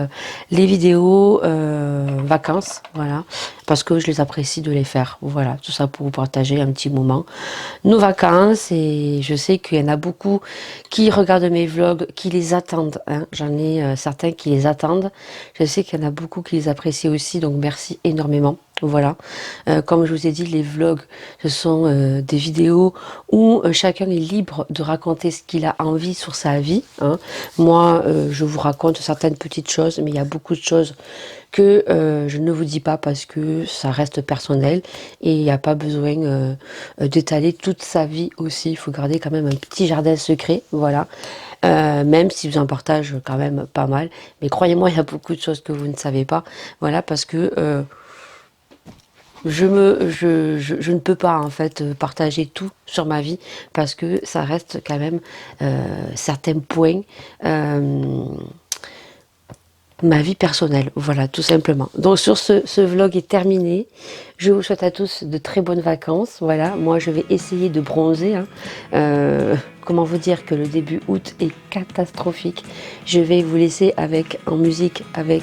les vidéos vacances, voilà, parce que je les apprécie de les faire. Voilà, tout ça pour vous partager un petit moment nos vacances, et je sais qu'il y en a beaucoup qui regardent mes vlogs, qui les attendent, hein. J'en ai certains qui les attendent. Je sais qu'il y en a beaucoup qui les apprécient aussi, donc merci énormément. Voilà, comme je vous ai dit, les vlogs, ce sont des vidéos où chacun est libre de raconter ce qu'il a envie sur sa vie, hein. Moi, je vous raconte certaines petites choses, mais il y a beaucoup de choses que je ne vous dis pas parce que ça reste personnel, et il n'y a pas besoin d'étaler toute sa vie aussi. Il faut garder quand même un petit jardin secret, voilà. Même si je vous en partage quand même pas mal, mais croyez-moi, il y a beaucoup de choses que vous ne savez pas, voilà, parce que je ne peux pas en fait partager tout sur ma vie, parce que ça reste quand même certains points, ma vie personnelle, voilà, tout simplement. Donc sur ce vlog est terminé. Je vous souhaite à tous de très bonnes vacances. Voilà, moi je vais essayer de bronzer, hein. Comment vous dire que le début août est catastrophique. Je vais vous laisser avec en musique avec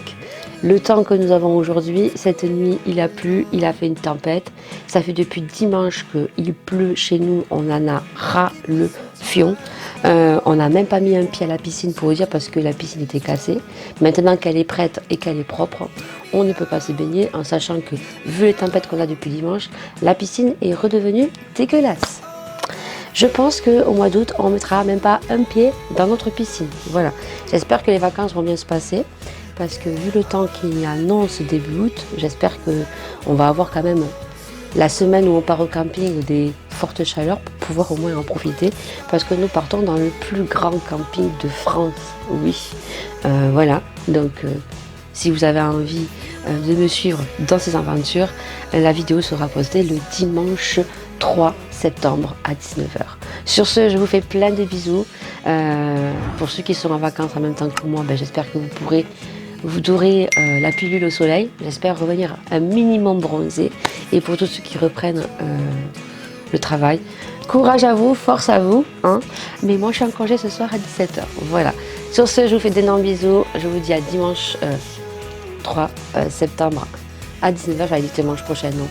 le temps que nous avons aujourd'hui. Cette nuit, il a plu, il a fait une tempête. Ça fait depuis dimanche qu'il pleut chez nous. On en a ras le fion. On n'a même pas mis un pied à la piscine pour vous dire, parce que la piscine était cassée. Maintenant qu'elle est prête et qu'elle est propre, on ne peut pas se baigner, en sachant que, vu les tempêtes qu'on a depuis dimanche, la piscine est redevenue dégueulasse. Je pense qu'au mois d'août, on ne mettra même pas un pied dans notre piscine. Voilà. J'espère que les vacances vont bien se passer, parce que vu le temps qui annonce début août, j'espère qu'on va avoir quand même la semaine où on part au camping des fortes chaleurs pour pouvoir au moins en profiter, parce que nous partons dans le plus grand camping de France. Oui, voilà. Donc si vous avez envie de me suivre dans ces aventures, la vidéo sera postée le dimanche 3 septembre à 19 h. Sur ce, je vous fais plein de bisous. Pour ceux qui sont en vacances en même temps que moi, j'espère que vous pourrez vous dorer la pilule au soleil. J'espère revenir un minimum bronzé. Et pour tous ceux qui reprennent le travail, courage à vous, force à vous, hein. Mais moi, je suis en congé ce soir à 17 h. Voilà. Sur ce, je vous fais d'énormes bisous. Je vous dis à dimanche 3 septembre à 19 h. J'allais dire dimanche prochain, non.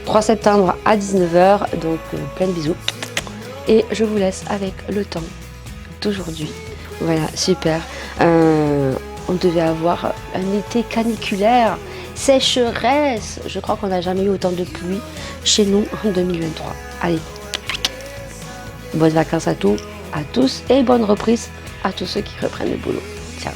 3 septembre à 19 h. Donc, plein de bisous. Et je vous laisse avec le temps d'aujourd'hui. Voilà, super. On devait avoir un été caniculaire, sécheresse. Je crois qu'on n'a jamais eu autant de pluie chez nous en 2023. Allez, bonnes vacances à tous et bonne reprise à tous ceux qui reprennent le boulot. Ciao.